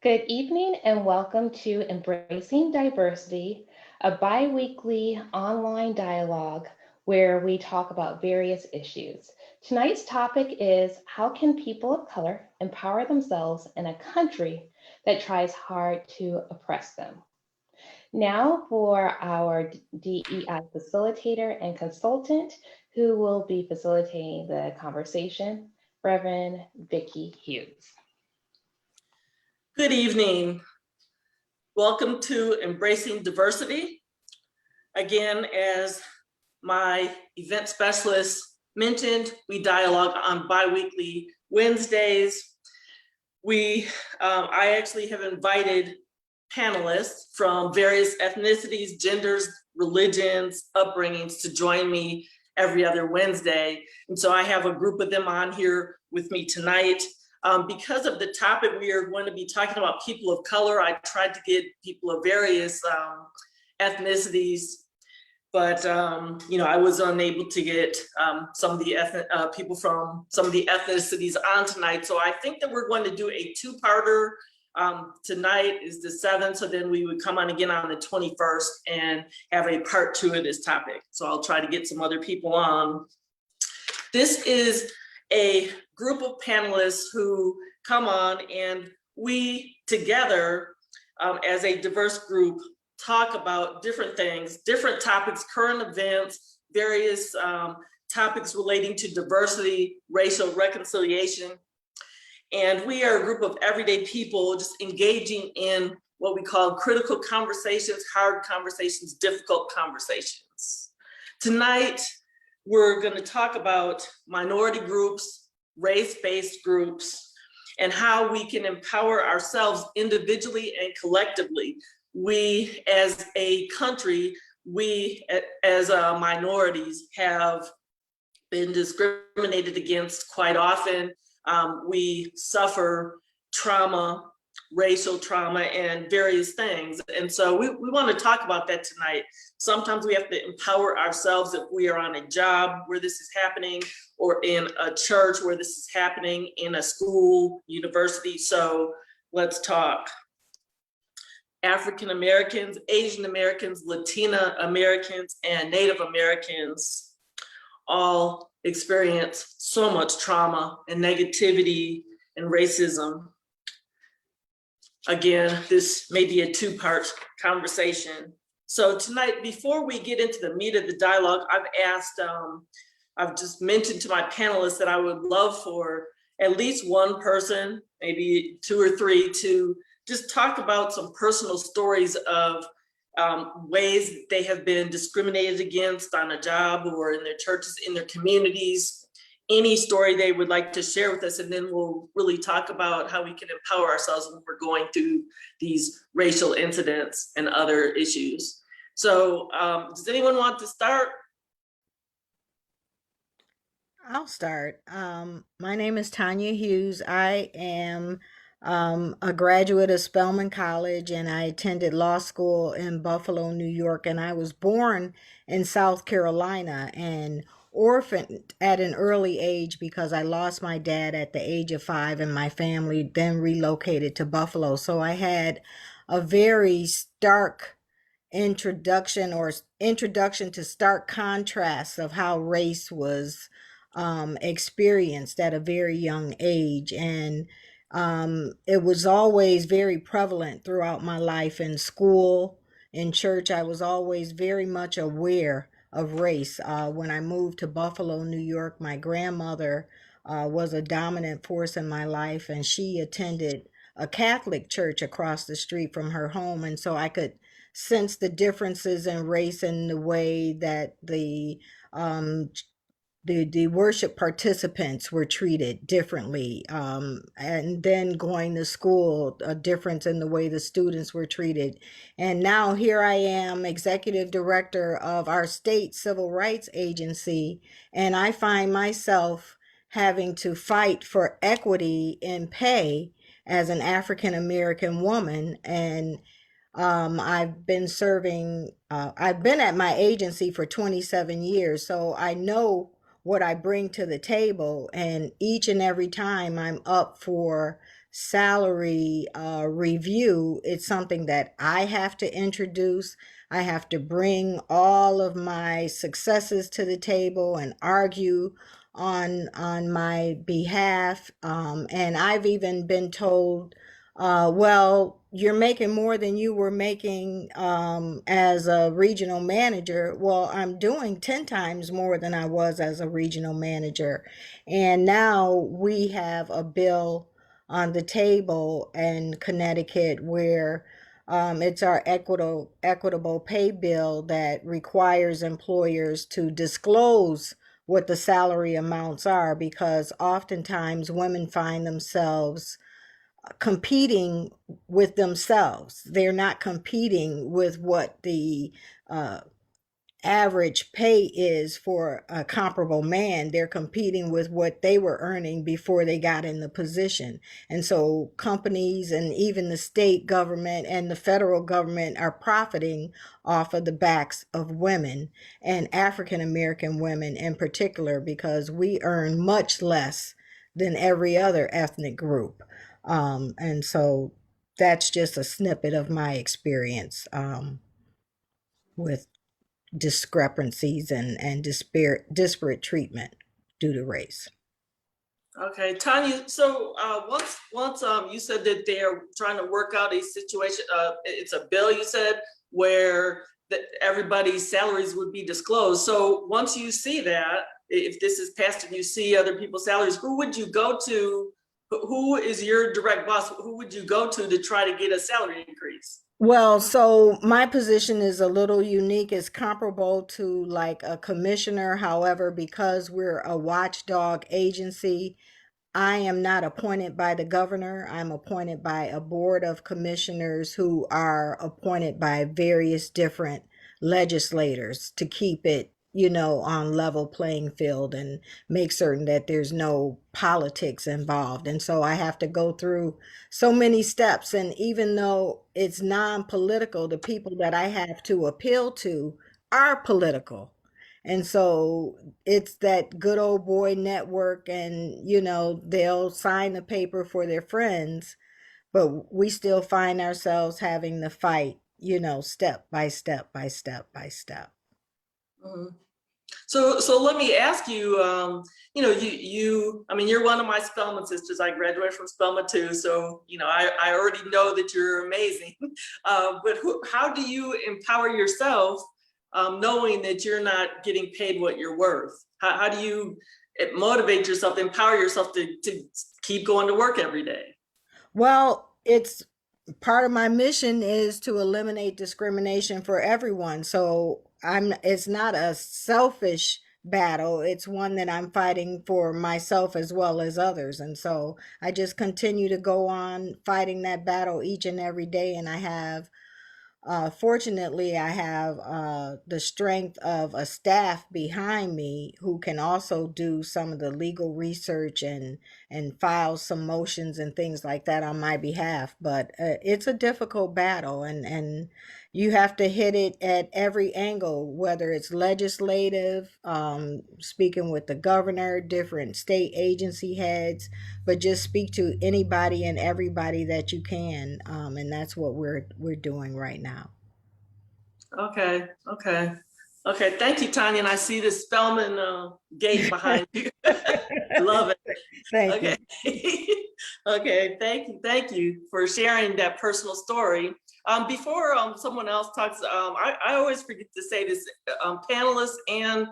Good evening and welcome to Embracing Diversity, a bi-weekly online dialogue where we talk about various issues. Tonight's topic is how can people of color empower themselves in a country that tries hard to oppress them? Now for our DEI facilitator and consultant who will be facilitating the conversation, Reverend Vicki Hughes. Good evening. Welcome to Embracing Diversity. Again, as my event specialist mentioned, we dialogue on bi-weekly Wednesdays. I actually have invited panelists from various ethnicities, genders, religions, upbringings to join me every other Wednesday. And so I have a group of them on here with me tonight. Because of the topic we are going to be talking about people of color, I tried to get people of various ethnicities, but I was unable to get some of the people from some of the ethnicities on tonight. So I think that we're going to do a two-parter. Tonight is the 7th, so then we would come on again on the 21st and have a part 2 of this topic. So I'll try to get some other people on. This is a group of panelists who come on, and we together as a diverse group talk about different things, different topics, current events, various topics relating to diversity, racial reconciliation. And we are a group of everyday people just engaging in what we call critical conversations, hard conversations, difficult conversations. Tonight, we're going to talk about minority groups, race-based groups, and how we can empower ourselves individually and collectively. We, as a country, we as minorities have been discriminated against quite often. We suffer trauma, racial trauma, and various things. And so we want to talk about that tonight. Sometimes we have to empower ourselves if we are on a job where this is happening, or in a church where this is happening, in a school, university. So let's talk. African Americans, Asian Americans, Latina Americans, and Native Americans all experience so much trauma and negativity and racism. Again, this may be a two-part conversation. So tonight, before we get into the meat of the dialogue, I've just mentioned to my panelists that I would love for at least one person, maybe 2 or 3, to just talk about some personal stories of ways that they have been discriminated against on a job or in their churches, in their communities, any story they would like to share with us. And then we'll really talk about how we can empower ourselves when we're going through these racial incidents and other issues. So does anyone want to start? I'll start. My name is Tanya Hughes. I am a graduate of Spelman College, and I attended law school in Buffalo, New York, and I was born in South Carolina and orphaned at an early age because I lost my dad at the age of 5, and my family then relocated to Buffalo. So I had a very stark introduction to stark contrasts of how race was experienced at a very young age. And it was always very prevalent throughout my life in school, in church. I was always very much aware of race. When I moved to Buffalo, New York, my grandmother was a dominant force in my life, and she attended a Catholic church across the street from her home. And so I could sense the differences in race and the way that the worship participants were treated differently, and then going to school, a difference in the way the students were treated. And now here I am, executive director of our state civil rights agency, and I find myself having to fight for equity in pay as an African American woman. And I've been at my agency for 27 years, so I know what I bring to the table. And each and every time I'm up for salary review, it's something that I have to introduce. I have to bring all of my successes to the table and argue on my behalf. And I've even been told, well, you're making more than you were making as a regional manager. Well, I'm doing 10 times more than I was as a regional manager. And now we have a bill on the table in Connecticut where it's our equitable pay bill that requires employers to disclose what the salary amounts are, because oftentimes women find themselves competing with themselves. They're not competing with what the uh, average pay is for a comparable man. They're competing with what they were earning before they got in the position. And so companies and even the state government and the federal government are profiting off of the backs of women, and African American women in particular, because we earn much less than every other ethnic group. And so that's just a snippet of my experience with discrepancies and disparate treatment due to race. Okay, Tanya, so once you said that they're trying to work out a situation, it's a bill you said, where everybody's salaries would be disclosed. So once you see that, if this is passed and you see other people's salaries, who would you go to? Who is your direct boss? Who would you go to try to get a salary increase? Well, so my position is a little unique. It's comparable to like a commissioner. However, because we're a watchdog agency, I am not appointed by the governor. I'm appointed by a board of commissioners who are appointed by various different legislators to keep it, on level playing field and make certain that there's no politics involved. And so I have to go through so many steps. And even though it's non-political, the people that I have to appeal to are political. And so it's that good old boy network, and they'll sign the paper for their friends, but we still find ourselves having to fight, step by step by step by step. Mhm. So let me ask you, I mean, you're one of my Spelman sisters. I graduated from Spelman too. So, I already know that you're amazing. But how do you empower yourself, knowing that you're not getting paid what you're worth? How do you motivate yourself, empower yourself to keep going to work every day? Well, it's part of my mission is to eliminate discrimination for everyone. So it's not a selfish battle. It's one that I'm fighting for myself as well as others. And so I just continue to go on fighting that battle each and every day. And fortunately, I have the strength of a staff behind me who can also do some of the legal research and file some motions and things like that on my behalf. But it's a difficult battle, and you have to hit it at every angle, whether it's legislative, speaking with the governor, different state agency heads, but just speak to anybody and everybody that you can, and that's what we're doing right now. Okay, okay. Okay, thank you, Tanya. And I see the Spelman gate behind you. Love it. Thank you. Okay. Okay, thank you for sharing that personal story. Before someone else talks, I always forget to say this, panelists and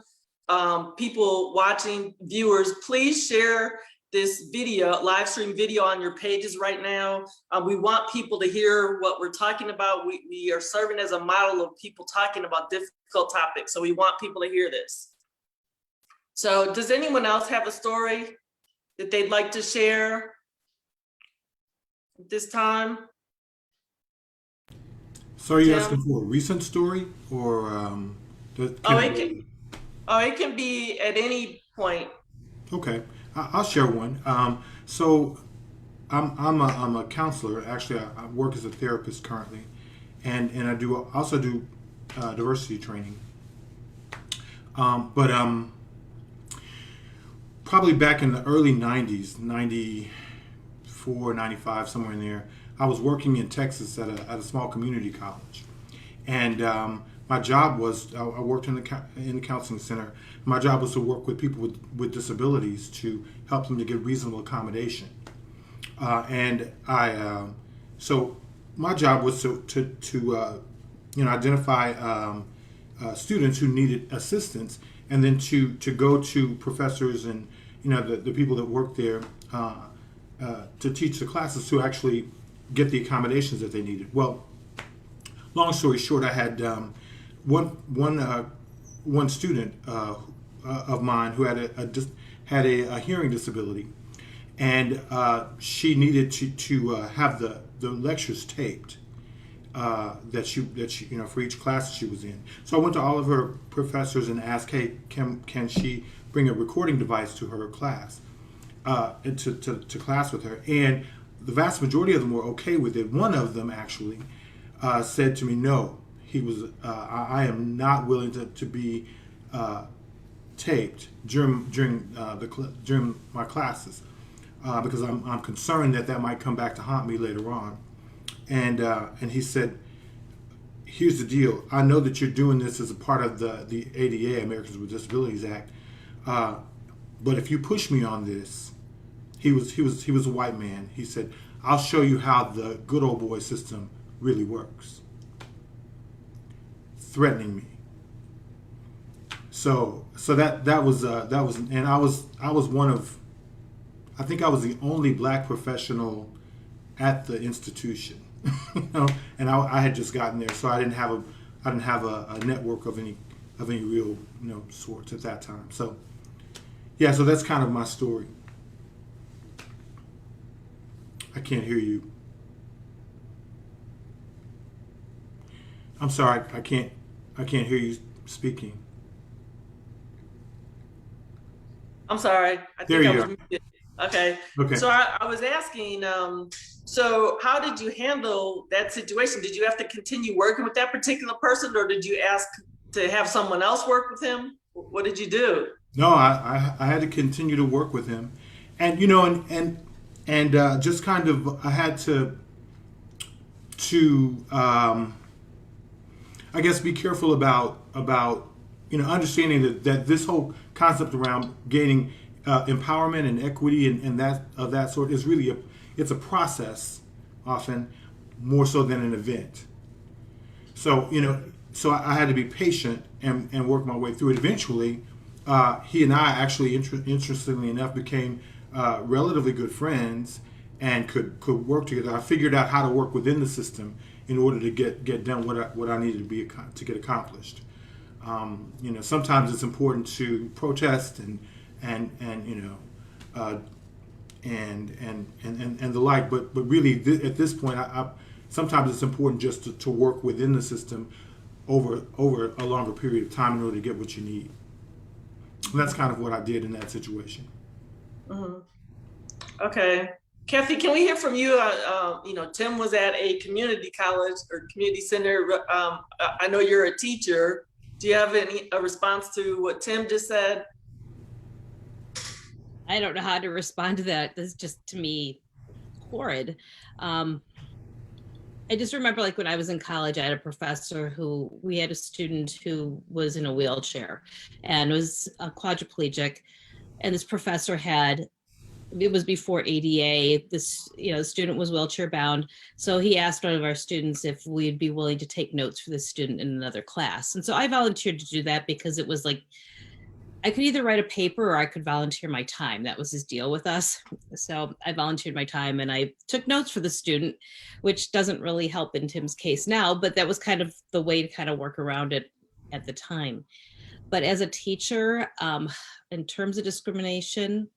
people watching, viewers, please share this video, live stream video on your pages right now. We want people to hear what we're talking about. We are serving as a model of people talking about difficult topics. So we want people to hear this. So does anyone else have a story that they'd like to share at this time? So are you Tim? asking for a recent story or Oh, it can be at any point. Okay, I'll share one. So I'm a counselor. Actually, I work as a therapist currently, and I also do diversity training. But probably back in the early '90s, 94, 94, 95, somewhere in there. I was working in Texas at a small community college. And my job was, I worked in the counseling center. My job was to work with people with disabilities to help them to get reasonable accommodation. So my job was to identify students who needed assistance, and then to go to professors and the people that work there to teach the classes to actually get the accommodations that they needed. Well, long story short, I had one student of mine who had a hearing disability, and she needed to have the lectures taped that she for each class she was in. So I went to all of her professors and asked, hey, can she bring a recording device to her class, to class with her? And the vast majority of them were okay with it. One of them actually said to me, no, he was, I am not willing to be taped during my classes because I'm concerned that might come back to haunt me later on. And he said, here's the deal. I know that you're doing this as a part of the ADA, Americans with Disabilities Act, but if you push me on this, he was a white man. He said, I'll show you how the good old boy system really works. Threatening me. So that was and I was one of, I think I was the only black professional at the institution. And I had just gotten there, so I didn't have a network of any real sorts at that time. So yeah, so that's kind of my story. I can't hear you. I'm sorry, I can't hear you speaking. I'm sorry. I There think I you was are. muted. Okay. Okay. So I was asking, so how did you handle that situation? Did you have to continue working with that particular person, or did you ask to have someone else work with him? What did you do? No, I had to continue to work with him, and just kind of I had to I guess be careful about understanding that this whole concept around gaining empowerment and equity and that of that sort is really it's a process, often more so than an event. So I had to be patient and work my way through it. Eventually, he and I actually, interestingly enough, became relatively good friends and could work together. I figured out how to work within the system in order to get done what I needed to get accomplished. Sometimes it's important to protest and the like, but really at this point, sometimes it's important just to work within the system over a longer period of time in order to get what you need. And that's kind of what I did in that situation. Mm-hmm. Okay. Kathy, can we hear from you? Tim was at a community college or community center. I know you're a teacher. Do you have a response to what Tim just said? I don't know how to respond to that. This is just, to me, horrid. I just remember, like, when I was in college, I had a professor we had a student who was in a wheelchair and was a quadriplegic. And this professor it was before ADA, this, student was wheelchair bound. So he asked one of our students if we'd be willing to take notes for the student in another class. And so I volunteered to do that because it was like, I could either write a paper or I could volunteer my time. That was his deal with us. So I volunteered my time and I took notes for the student, which doesn't really help in Tim's case now, but that was kind of the way to kind of work around it at the time. But as a teacher, in terms of discrimination,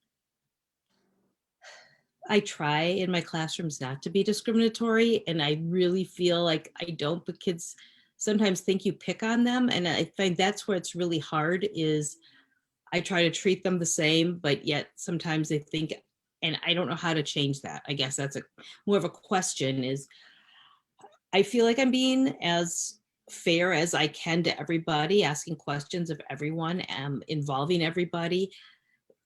I try in my classrooms not to be discriminatory, and I really feel like I don't, but kids sometimes think you pick on them. And I find that's where it's really hard is I try to treat them the same, but yet sometimes they think, and I don't know how to change that. I guess that's more of a question is I feel like I'm being as fair as I can to everybody, asking questions of everyone, involving everybody.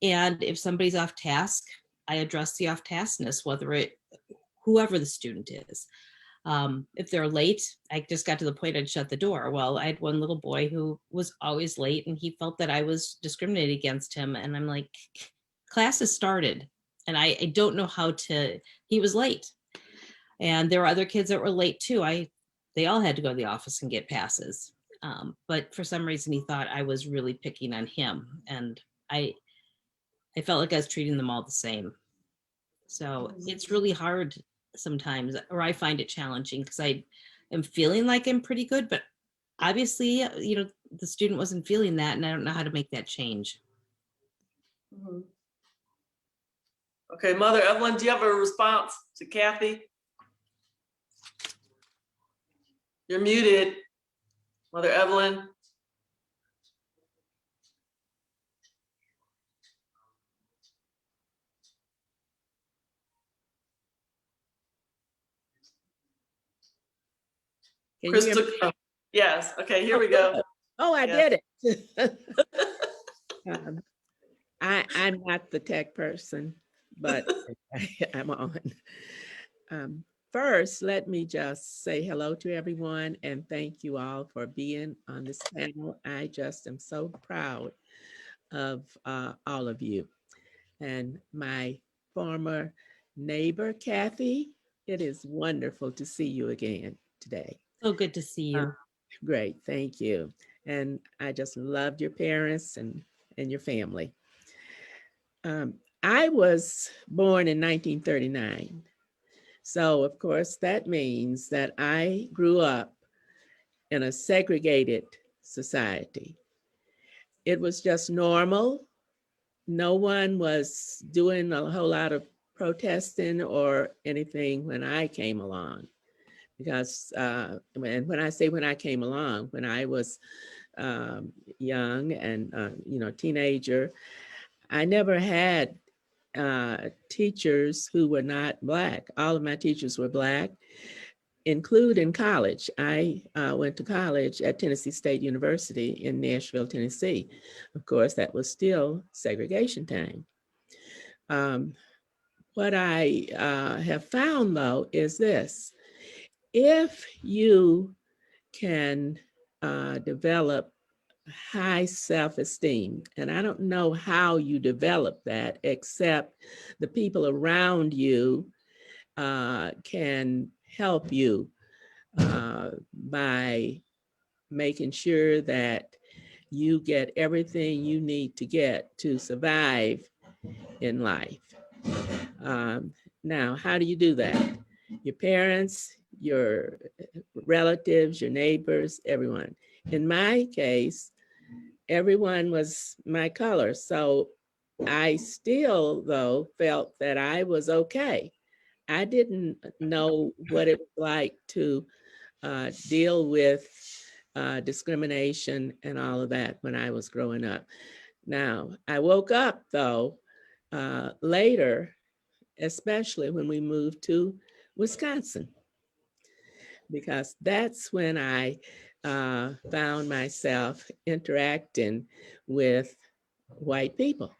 And if somebody's off task, I address the off-taskness, whoever the student is. If they're late, I just got to the point I'd shut the door. Well, I had one little boy who was always late and he felt that I was discriminating against him. And I'm like, class has started and I don't know he was late. And there were other kids that were late too. They all had to go to the office and get passes. But for some reason he thought I was really picking on him. And I felt like I was treating them all the same. So it's really hard sometimes, or I find it challenging because I am feeling like I'm pretty good, but obviously, the student wasn't feeling that and I don't know how to make that change. Mhm. Okay, Mother Evelyn, do you have a response to Kathy? You're muted, Mother Evelyn. Can you hear me? Crystal, yes, okay, here we go. Oh, I Yes. did it. I'm not the tech person, but I'm on. First, let me just say hello to everyone and thank you all for being on this panel. I just am so proud of all of you. And my former neighbor, Kathy, it is wonderful to see you again today. So good to see you. Great, thank you. And I just loved your parents and your family. I was born in 1939. So of course that means that I grew up in a segregated society. It was just normal. No one was doing a whole lot of protesting or anything when I came along. Because when I say when I came along, when I was young and teenager, I never had teachers who were not Black. All of my teachers were Black, including college. I went to college at Tennessee State University in Nashville, Tennessee. Of course, that was still segregation time. What I have found, though, is this. If you can develop high self-esteem, and I don't know how you develop that except the people around you can help you by making sure that you get everything you need to get to survive in life. Now, how do you do that? Your parents, your relatives, your neighbors, everyone. In my case, everyone was my color. So I still, though, felt that I was okay. I didn't know what it was like to deal with discrimination and all of that when I was growing up. Now, I woke up, though, later, especially when we moved to Wisconsin, because that's when I found myself interacting with white people.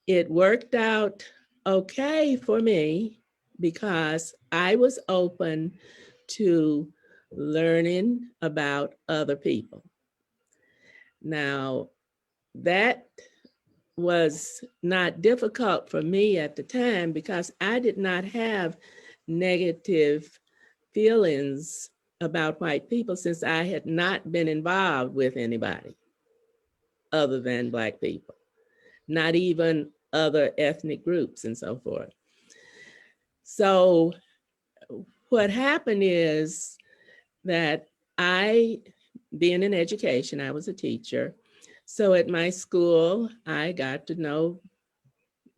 It worked out okay for me because I was open to learning about other people. Now, that was not difficult for me at the time because I did not have negative feelings about white people since I had not been involved with anybody other than Black people, not even other ethnic groups and so forth. So what happened is that being in education, I was a teacher. So at my school, I got to know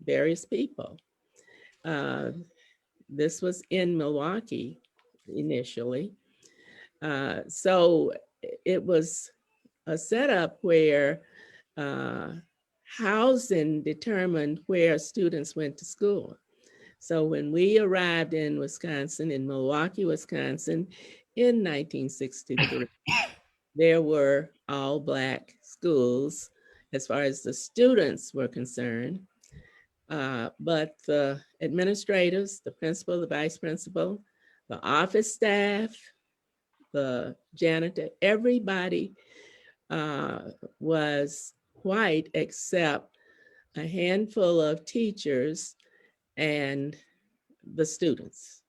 various people. This was in Milwaukee initially. So it was a setup where housing determined where students went to school. So when we arrived in Wisconsin, in Milwaukee, Wisconsin, in 1963, there were all Black schools as far as the students were concerned. But the administrators, the principal, the vice principal, the office staff, the janitor, everybody was white except a handful of teachers and the students.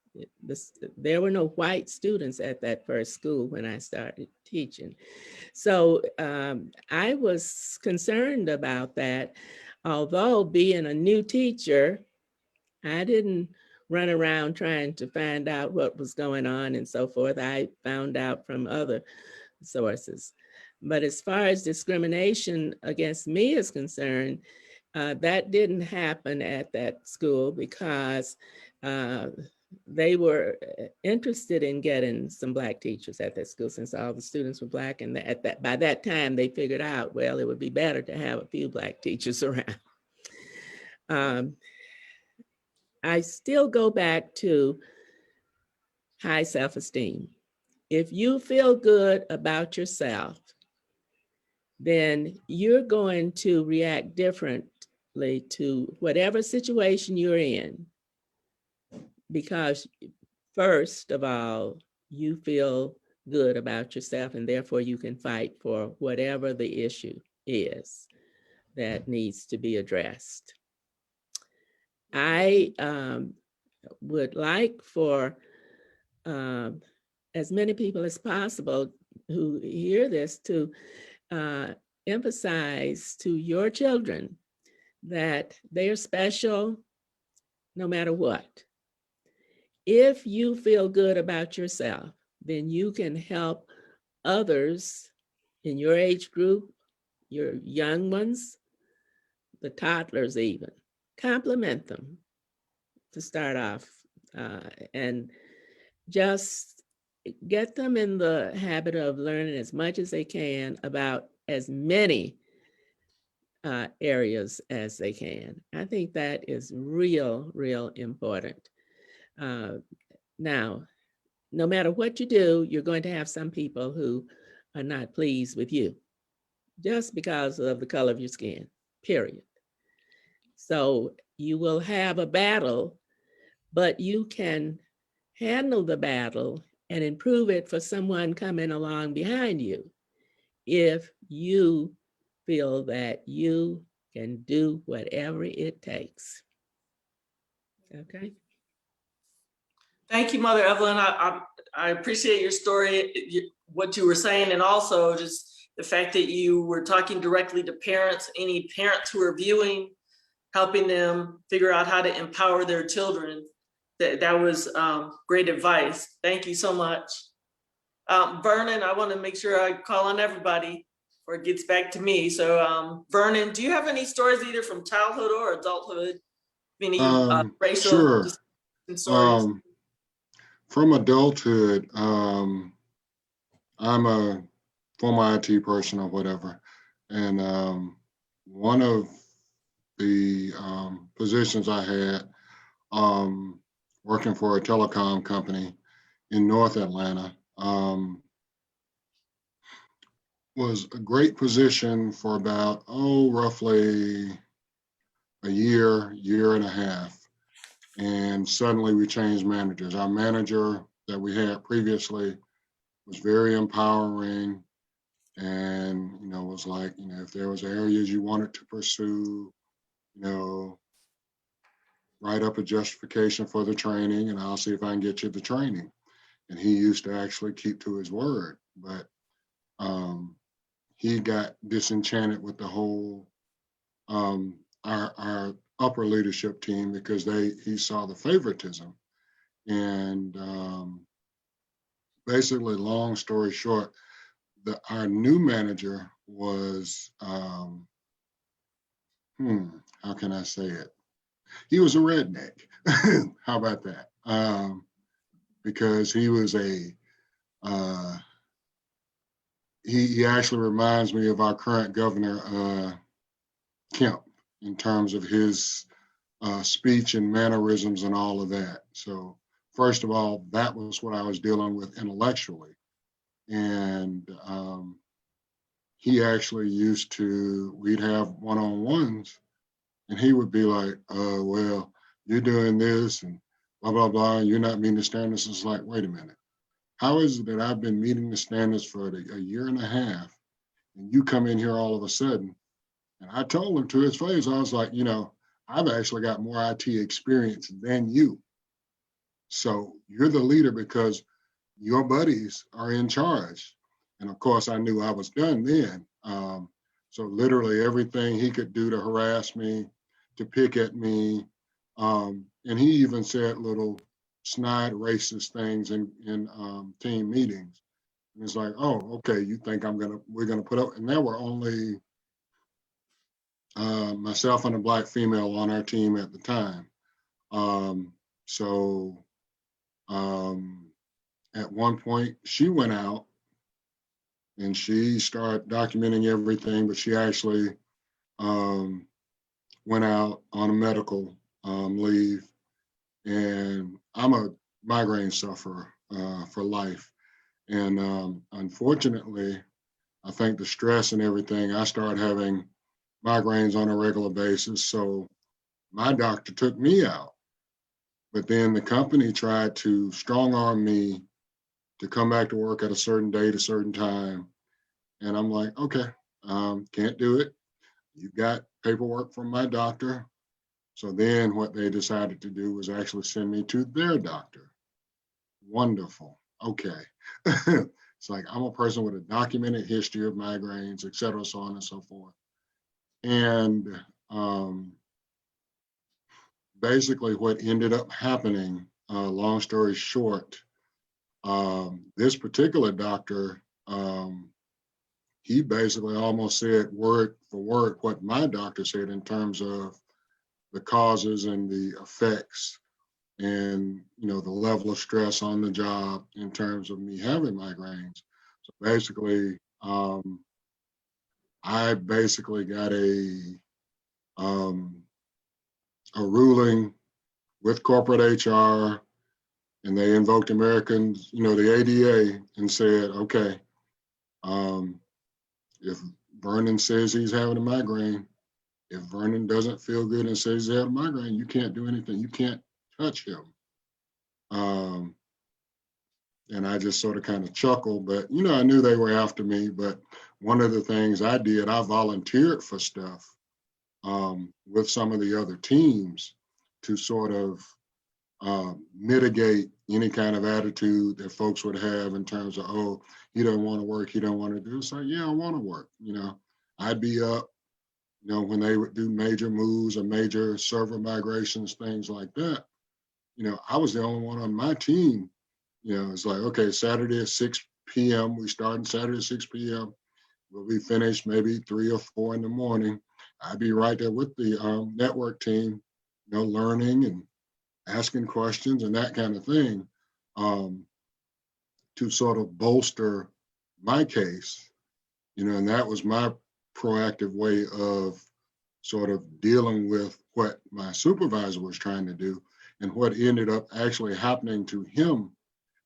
There were no white students at that first school when I started teaching. So I was concerned about that. Although being a new teacher, I didn't run around trying to find out what was going on and so forth. I found out from other sources. But as far as discrimination against me is concerned, that didn't happen at that school because they were interested in getting some Black teachers at that school since all the students were Black. And by that time, they figured out, well, it would be better to have a few Black teachers around. I still go back to high self-esteem. If you feel good about yourself, then you're going to react differently to whatever situation you're in. Because first of all, you feel good about yourself and therefore you can fight for whatever the issue is that needs to be addressed. I would like for as many people as possible who hear this to emphasize to your children that they are special no matter what. If you feel good about yourself, then you can help others in your age group, your young ones, the toddlers even, compliment them to start off and just get them in the habit of learning as much as they can about as many areas as they can. I think that is real important. Now, no matter what you do, you're going to have some people who are not pleased with you just because of the color of your skin, period. So you will have a battle, but you can handle the battle and improve it for someone coming along behind you if you feel that you can do whatever it takes. Okay. Thank you, Mother Evelyn. I appreciate your story, what you were saying, and also just the fact that you were talking directly to parents, any parents who are viewing, helping them figure out how to empower their children. That was great advice. Thank you so much. Vernon, I want to make sure I call on everybody before it gets back to me. So Vernon, do you have any stories either from childhood or adulthood? Any racial sure. stories? From adulthood, I'm a former IT person or whatever. And one of the positions I had working for a telecom company in North Atlanta was a great position for about, roughly a year and a half. And suddenly we changed managers. Our manager that we had previously was very empowering and, was like, if there was areas you wanted to pursue, write up a justification for the training and I'll see if I can get you the training. And he used to actually keep to his word, but he got disenchanted with the whole, our upper leadership team because he saw the favoritism. And basically, long story short, our new manager was, how can I say it? He was a redneck. How about that? Because he was he actually reminds me of our current governor, Kemp, in terms of his speech and mannerisms and all of that. So first of all, that was what I was dealing with intellectually. And he actually we'd have one-on-ones And he would be like, well, you're doing this and blah, blah, blah, and you're not meeting the standards. It's like, wait a minute. How is it that I've been meeting the standards for a year and a half and you come in here all of a sudden? And I told him to his face, I was like, I've actually got more IT experience than you. So you're the leader because your buddies are in charge. And of course, I knew I was done then. So literally everything he could do to harass me, to pick at me, and he even said little snide racist things in team meetings. And it's like, oh, okay, you think we're gonna put up, and there were only myself and a Black female on our team at the time. So at one point she went out and she started documenting everything, but she actually went out on a medical leave. And I'm a migraine sufferer for life. And unfortunately, I think the stress and everything, I started having migraines on a regular basis. So my doctor took me out. But then the company tried to strong arm me to come back to work at a certain date, a certain time. And I'm like, okay, can't do it. You've got paperwork from my doctor. So then what they decided to do was actually send me to their doctor. Wonderful. Okay. It's like, I'm a person with a documented history of migraines, et cetera, so on and so forth. And basically what ended up happening, long story short, this particular doctor, he basically almost said word for word what my doctor said in terms of the causes and the effects and the level of stress on the job in terms of me having migraines. So basically, I basically got a ruling with corporate HR, and they invoked Americans, the ADA, and said, okay, if Vernon says he's having a migraine, if Vernon doesn't feel good and says he's having a migraine, you can't do anything. You can't touch him. And I just sort of kind of chuckled, but I knew they were after me. But one of the things I did, I volunteered for stuff with some of the other teams to sort of mitigate any kind of attitude that folks would have in terms of, oh, he doesn't want to work, he don't want to do. So yeah, I want to work. I'd be up, when they would do major moves or major server migrations, things like that. I was the only one on my team. It's like, okay, Saturday at 6 p.m. We starting Saturday at 6 p.m. We'll be finished maybe 3 or 4 in the morning. I'd be right there with the network team, learning and asking questions and that kind of thing, to sort of bolster my case, and that was my proactive way of sort of dealing with what my supervisor was trying to do and what ended up actually happening to him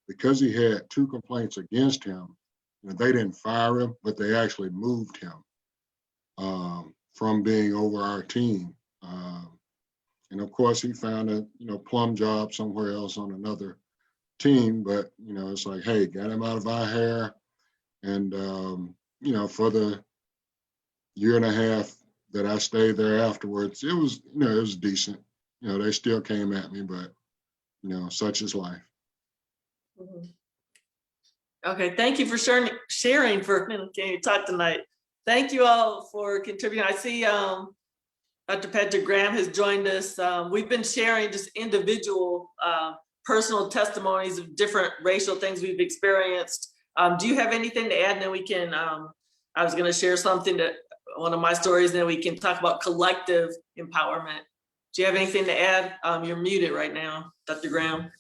because he had 2 complaints against him. They didn't fire him, but they actually moved him from being over our team. And of course, he found a plum job somewhere else on another team. But it's like, hey, got him out of our hair. And for the year and a half that I stayed there afterwards, it was it was decent. They still came at me, but such is life. Mhm. Okay, thank you for sharing for a minute. Can you talk tonight? Thank you all for contributing. I see Dr. Patrick Graham has joined us. We've been sharing just individual personal testimonies of different racial things we've experienced. Do you have anything to add? And then we can, I was gonna share something that one of my stories, and then we can talk about collective empowerment. Do you have anything to add? You're muted right now, Dr. Graham.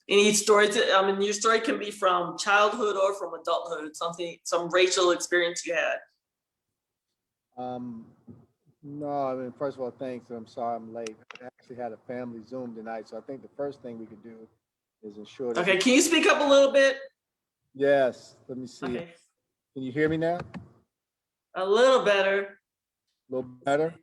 Any stories, your story can be from childhood or from adulthood, some racial experience you had. No, first of all, thanks. I'm sorry I'm late. I actually had a family Zoom tonight, so I think the first thing we could do is ensure that. Okay, can you speak up a little bit? Yes, let me see. Okay. Can you hear me now? A little better. A little better?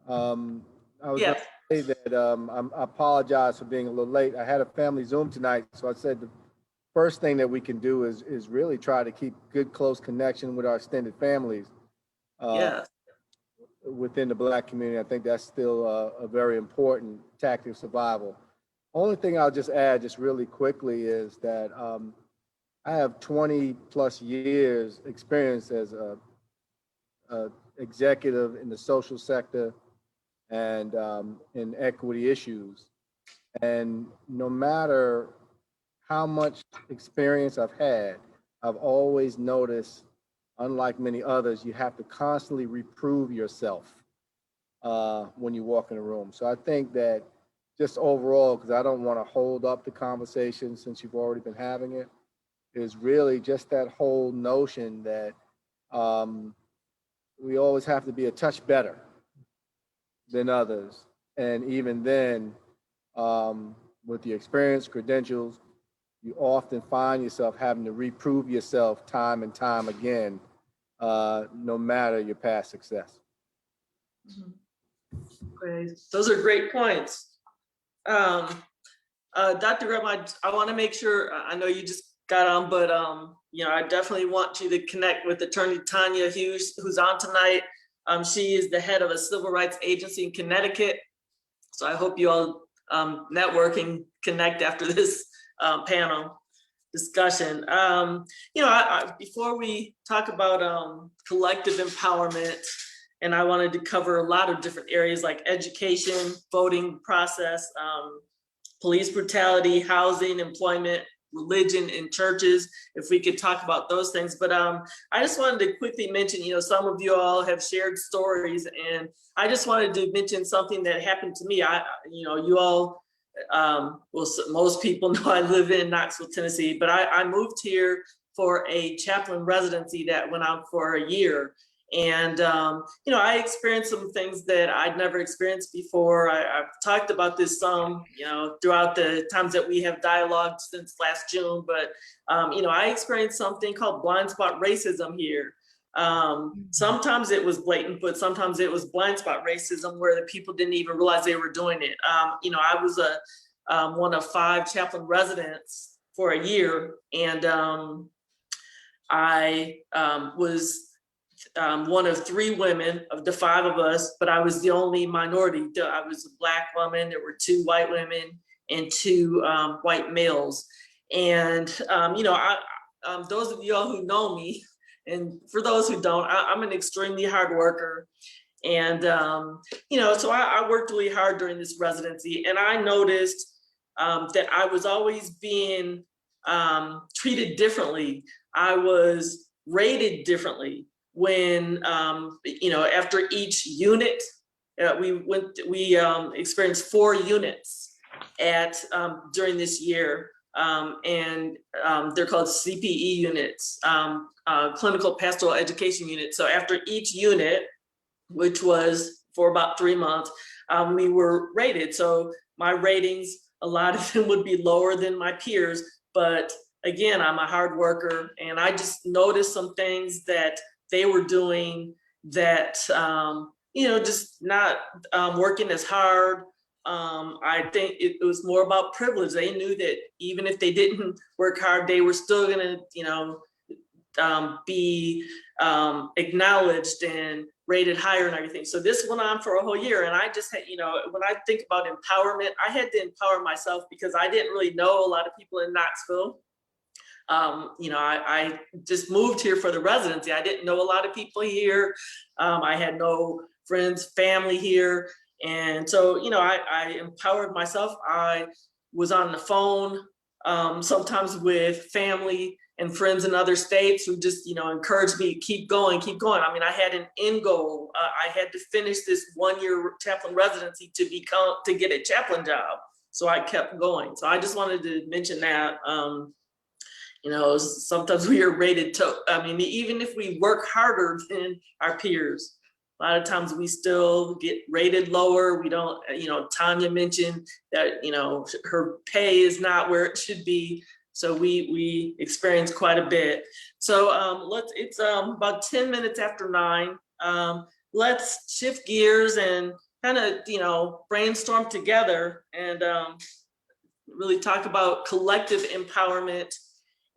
I was going Yes, to say that I apologize for being a little late. I had a family Zoom tonight, so I said the first thing that we can do is really try to keep good, close connection with our extended families yes. within the Black community. I think that's still a very important tactic of survival. Only thing I'll just add, just really quickly, is that I have 20 plus years experience as a executive in the social sector and in equity issues. And no matter how much experience I've had, I've always noticed, unlike many others, you have to constantly reprove yourself when you walk in a room. So I think that just overall, because I don't want to hold up the conversation since you've already been having it, is really just that whole notion that we always have to be a touch better than others. And even then, with the experience, credentials, you often find yourself having to reprove yourself time and time again, no matter your past success. Okay. Those are great points. Dr. Rem, I want to make sure, I know you just got on, but I definitely want you to connect with Attorney Tanya Hughes, who's on tonight. She is the head of a civil rights agency in Connecticut. So I hope you all network and connect after this panel discussion. Before we talk about collective empowerment, and I wanted to cover a lot of different areas like education, voting process, police brutality, housing, employment, religion, and churches, if we could talk about those things. But I just wanted to quickly mention, some of you all have shared stories, and I just wanted to mention something that happened to me. You all, most people know I live in Knoxville, Tennessee, but I moved here for a chaplain residency that went on for a year. And, I experienced some things that I'd never experienced before. I've talked about this some, throughout the times that we have dialogued since last June, but, I experienced something called blind spot racism here. Sometimes it was blatant, but sometimes it was blind spot racism where the people didn't even realize they were doing it. I was one of 5 chaplain residents for a year, and I was one of 3 women of the 5 of us, but I was the only minority. I was a Black woman. There were 2 white women and 2 white males. And, those of y'all who know me, and for those who don't, I'm an extremely hard worker. And, so I worked really hard during this residency, and I noticed that I was always being treated differently. I was rated differently. When after each unit, we experienced 4 units during this year, and they're called CPE units, clinical pastoral education units. So after each unit, which was for about 3 months, we were rated. So my ratings, a lot of them would be lower than my peers, but again, I'm a hard worker, and I just noticed some things that they were doing that, just not working as hard. I think it was more about privilege. They knew that even if they didn't work hard, they were still gonna, be acknowledged and rated higher and everything. So this went on for a whole year. And I just had, when I think about empowerment, I had to empower myself because I didn't really know a lot of people in Knoxville. I just moved here for the residency. I didn't know a lot of people here. I had no friends, family here. And so, I empowered myself. I was on the phone sometimes with family and friends in other states who just, encouraged me to keep going, keep going. I mean, I had an end goal. I had to finish this 1-year chaplain residency to get a chaplain job. So I kept going. So I just wanted to mention that. Sometimes we are rated even if we work harder than our peers, a lot of times we still get rated lower. We don't, Tanya mentioned that, her pay is not where it should be. So we experience quite a bit. So it's about 10 minutes after 9. Let's shift gears and kind of, brainstorm together and really talk about collective empowerment.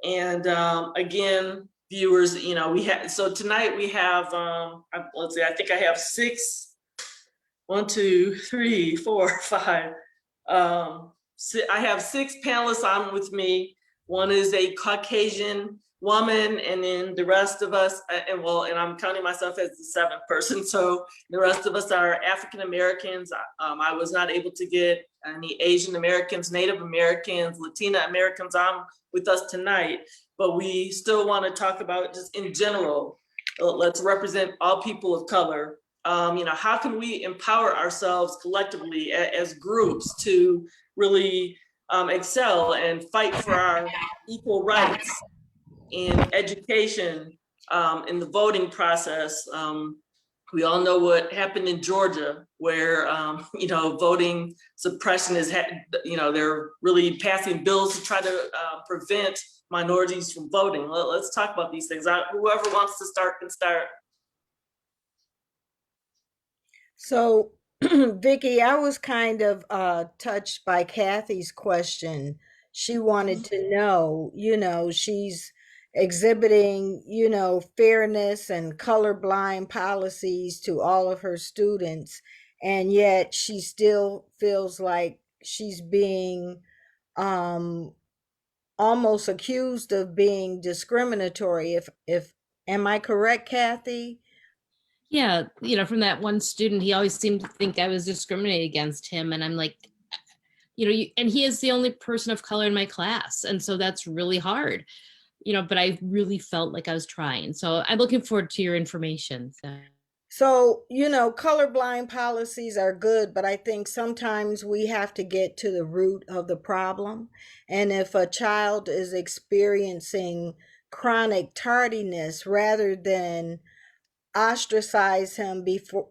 And again, viewers, so tonight we have, let's see, I think I have 5. I have 6 panelists on with me. One is a Caucasian woman, and then the rest of us, and I'm counting myself as the 7th person. So the rest of us are African Americans. I was not able to get any Asian Americans, Native Americans, Latina Americans on with us tonight, but we still want to talk about just in general. Let's represent all people of color. How can we empower ourselves collectively as groups to really excel and fight for our equal rights in education, in the voting process. We all know what happened in Georgia, where voting suppression is, they're really passing bills to try to prevent minorities from voting. Let's talk about these things. Whoever wants to start can start. So, Vicki, I was kind of touched by Kathy's question. She wanted to know, she's exhibiting, fairness and colorblind policies to all of her students, and yet she still feels like she's being almost accused of being discriminatory. If am I correct, Kathy? Yeah, from that one student, he always seemed to think I was discriminating against him. And I'm like, and he is the only person of color in my class. And so that's really hard, but I really felt like I was trying. So I'm looking forward to your information. So, colorblind policies are good, but I think sometimes we have to get to the root of the problem. And if a child is experiencing chronic tardiness, rather than ostracize him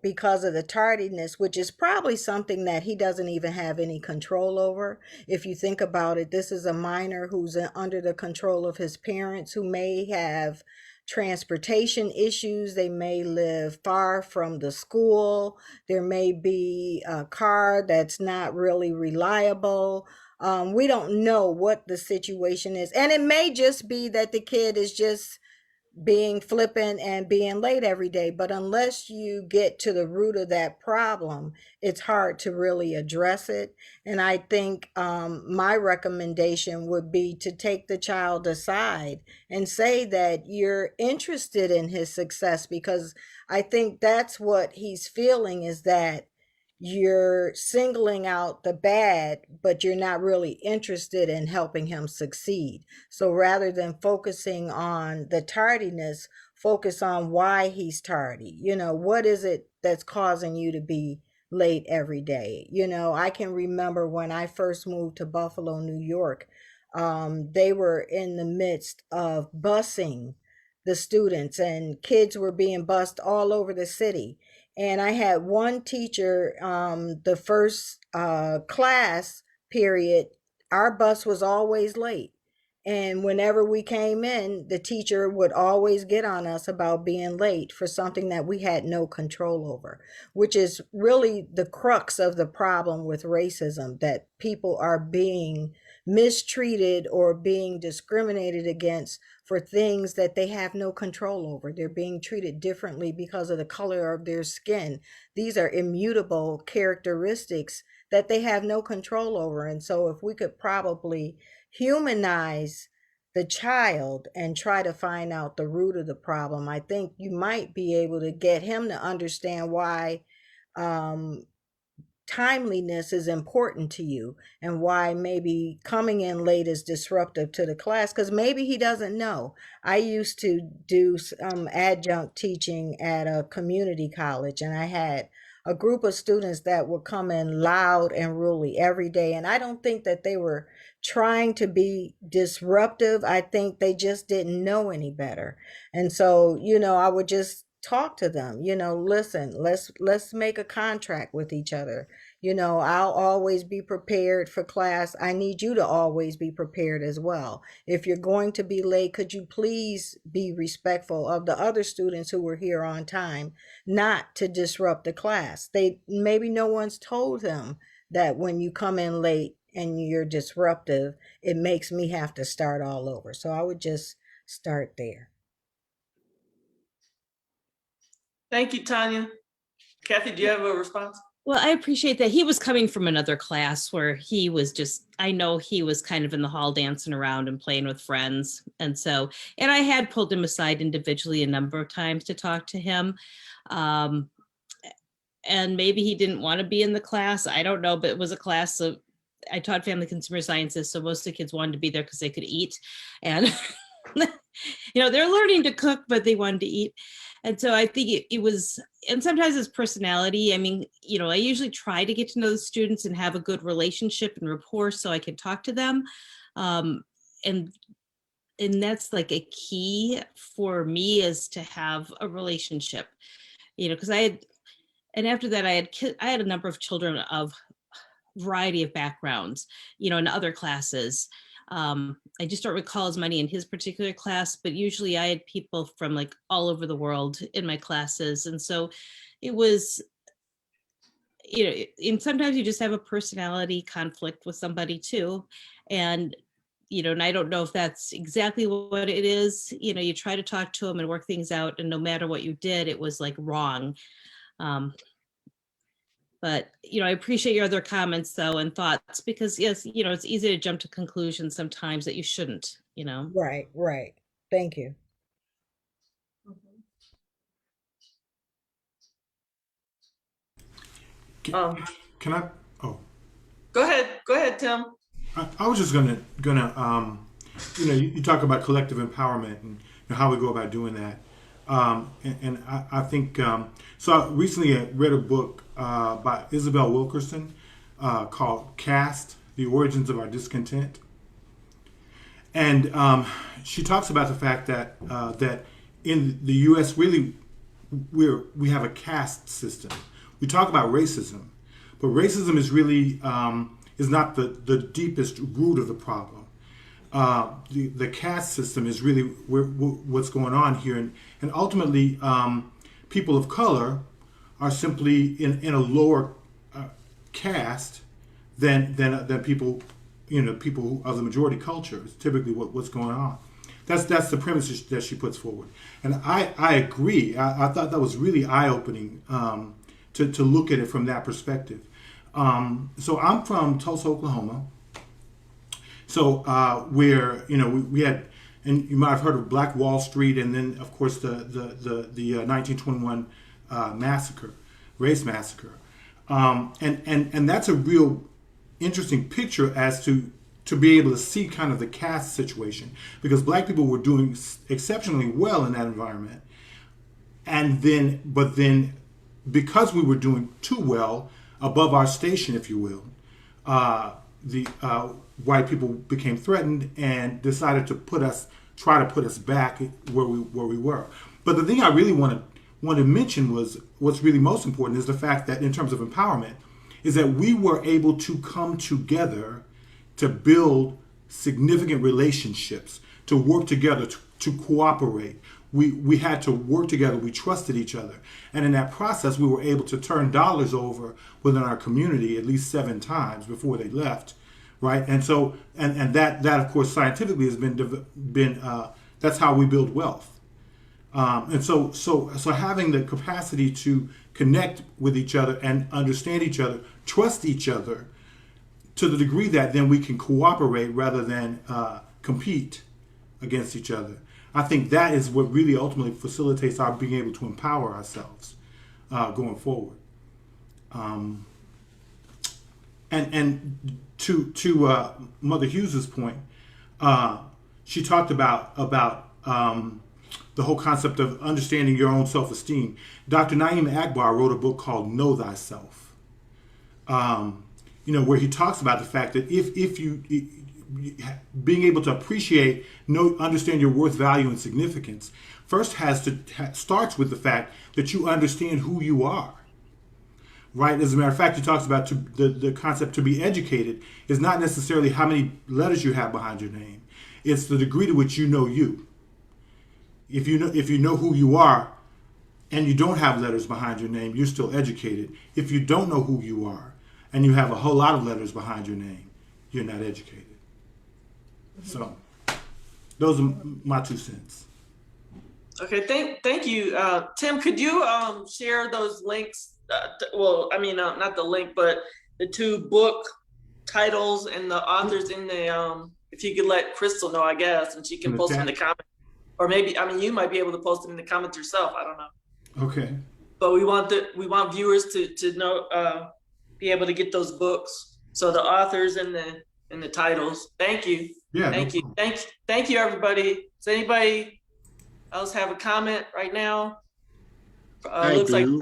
because of the tardiness, which is probably something that he doesn't even have any control over. If you think about it, this is a minor who's under the control of his parents, who may have transportation issues. They may live far from the school. There may be a car that's not really reliable. We don't know what the situation is. And it may just be that the kid is just being flippant and being late every day. But unless you get to the root of that problem, it's hard to really address it. And I think my recommendation would be to take the child aside and say that you're interested in his success, because I think that's what he's feeling, is that you're singling out the bad, but you're not really interested in helping him succeed. So rather than focusing on the tardiness, focus on why he's tardy. What is it that's causing you to be late every day? I can remember when I first moved to Buffalo, New York, they were in the midst of busing the students, and kids were being bused all over the city. And I had one teacher, the first class period, our bus was always late. And whenever we came in, the teacher would always get on us about being late for something that we had no control over, which is really the crux of the problem with racism, that people are being mistreated or being discriminated against for things that they have no control over. They're being treated differently because of the color of their skin. These are immutable characteristics that they have no control over. And so if we could probably humanize the child and try to find out the root of the problem, I think you might be able to get him to understand why timeliness is important to you, and why maybe coming in late is disruptive to the class, because maybe he doesn't know. I used to do adjunct teaching at a community college, and I had a group of students that would come in loud and unruly every day. And I don't think that they were trying to be disruptive. I think they just didn't know any better. And so, I would just talk to them, listen, let's make a contract with each other. I'll always be prepared for class. I need you to always be prepared as well. If you're going to be late, could you please be respectful of the other students who were here on time, not to disrupt the class? Maybe no one's told them that when you come in late and you're disruptive, it makes me have to start all over. So I would just start there. Thank you, Tanya. Kathy, do you have a response? Well, I appreciate that. He was coming from another class where he was just, I know he was kind of in the hall dancing around and playing with friends. And I had pulled him aside individually a number of times to talk to him. And maybe he didn't want to be in the class. I don't know, but it was a class of, I taught family consumer sciences. So most of the kids wanted to be there because they could eat. And, they're learning to cook, but they wanted to eat. And so I think it was, and sometimes it's personality. I mean, I usually try to get to know the students and have a good relationship and rapport so I can talk to them. And that's like a key for me, is to have a relationship, because and after that I had a number of children of variety of backgrounds, in other classes. I just don't recall as many in his particular class, but usually I had people from like all over the world in my classes. And so it was, and sometimes you just have a personality conflict with somebody too. And, and I don't know if that's exactly what it is. You try to talk to them and work things out, and no matter what you did, it was like wrong. But, I appreciate your other comments, though, and thoughts, because, yes, it's easy to jump to conclusions sometimes that you shouldn't, Right. Thank you. Can I? Oh, Go ahead, Tim. I was just gonna you talk about collective empowerment and how we go about doing that. And I think so. I recently read a book by Isabel Wilkerson called "Caste: The Origins of Our Discontent," and she talks about the fact that that in the U.S. really we have a caste system. We talk about racism, but racism is really is not the deepest root of the problem. The caste system is really what's going on here, and ultimately, people of color are simply in a lower caste than people, people who are the majority culture. Is typically what's going on. That's the premise that she puts forward, and I agree. I thought that was really eye opening to look at it from that perspective. So I'm from Tulsa, Oklahoma. So where we had, and you might have heard of Black Wall Street, and then of course the 1921 race massacre, and that's a real interesting picture as to be able to see kind of the caste situation, because Black people were doing exceptionally well in that environment, but then because we were doing too well above our station, if you will, the white people became threatened and decided to try to put us back where we were. But the thing I really want to mention was what's really most important is the fact that in terms of empowerment is that we were able to come together to build significant relationships, to work together, to cooperate. We had to work together. We trusted each other. And in that process, we were able to turn dollars over within our community at least 7 times before they left, right? And so, and that of course, scientifically has been that's how we build wealth. And so having the capacity to connect with each other and understand each other, trust each other, to the degree that then we can cooperate rather than compete against each other. I think that is what really ultimately facilitates our being able to empower ourselves going forward. And to Mother Hughes's point, she talked about the whole concept of understanding your own self-esteem. Dr. Naeem Akbar wrote a book called Know Thyself, where he talks about the fact that if you being able to appreciate, understand your worth, value, and significance, first starts with the fact that you understand who you are, right? As a matter of fact, he talks about the concept to be educated is not necessarily how many letters you have behind your name. It's the degree to which you know you. If you know who you are and you don't have letters behind your name, you're still educated. If you don't know who you are and you have a whole lot of letters behind your name, you're not educated. So those are my 2 cents. Okay, thank you. Tim, could you share those links? Well, I mean, not the link, but the 2 book titles and the authors in the, if you could let Crystal know, I guess, and she can In the post them in chat? the comments. Or maybe, I mean, you might be able to post them in the comments yourself. I don't know. Okay. But we want viewers to know, be able to get those books. So the authors and the titles. Thank you. Yeah. Thank No you. Thank you, everybody. Does anybody else have a comment right now? I Looks like do.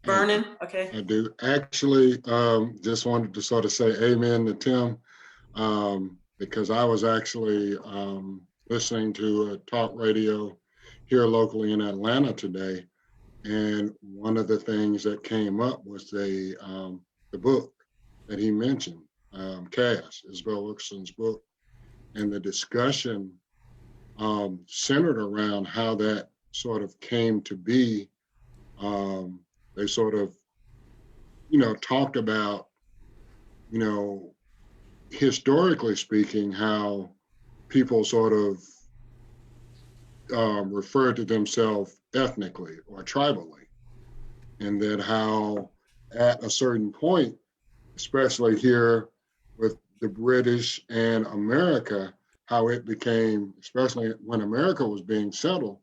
Vernon. Okay. I do. Actually, just wanted to sort of say amen to Tim, because I was actually listening to a talk radio here locally in Atlanta today. And one of the things that came up was the book that he mentioned, Cass, Isabel Wilkerson's book, and the discussion centered around how that sort of came to be. They sort of, talked about, historically speaking, how people sort of refer to themselves ethnically or tribally, and then how at a certain point, especially here with the British and America, how it became, especially when America was being settled,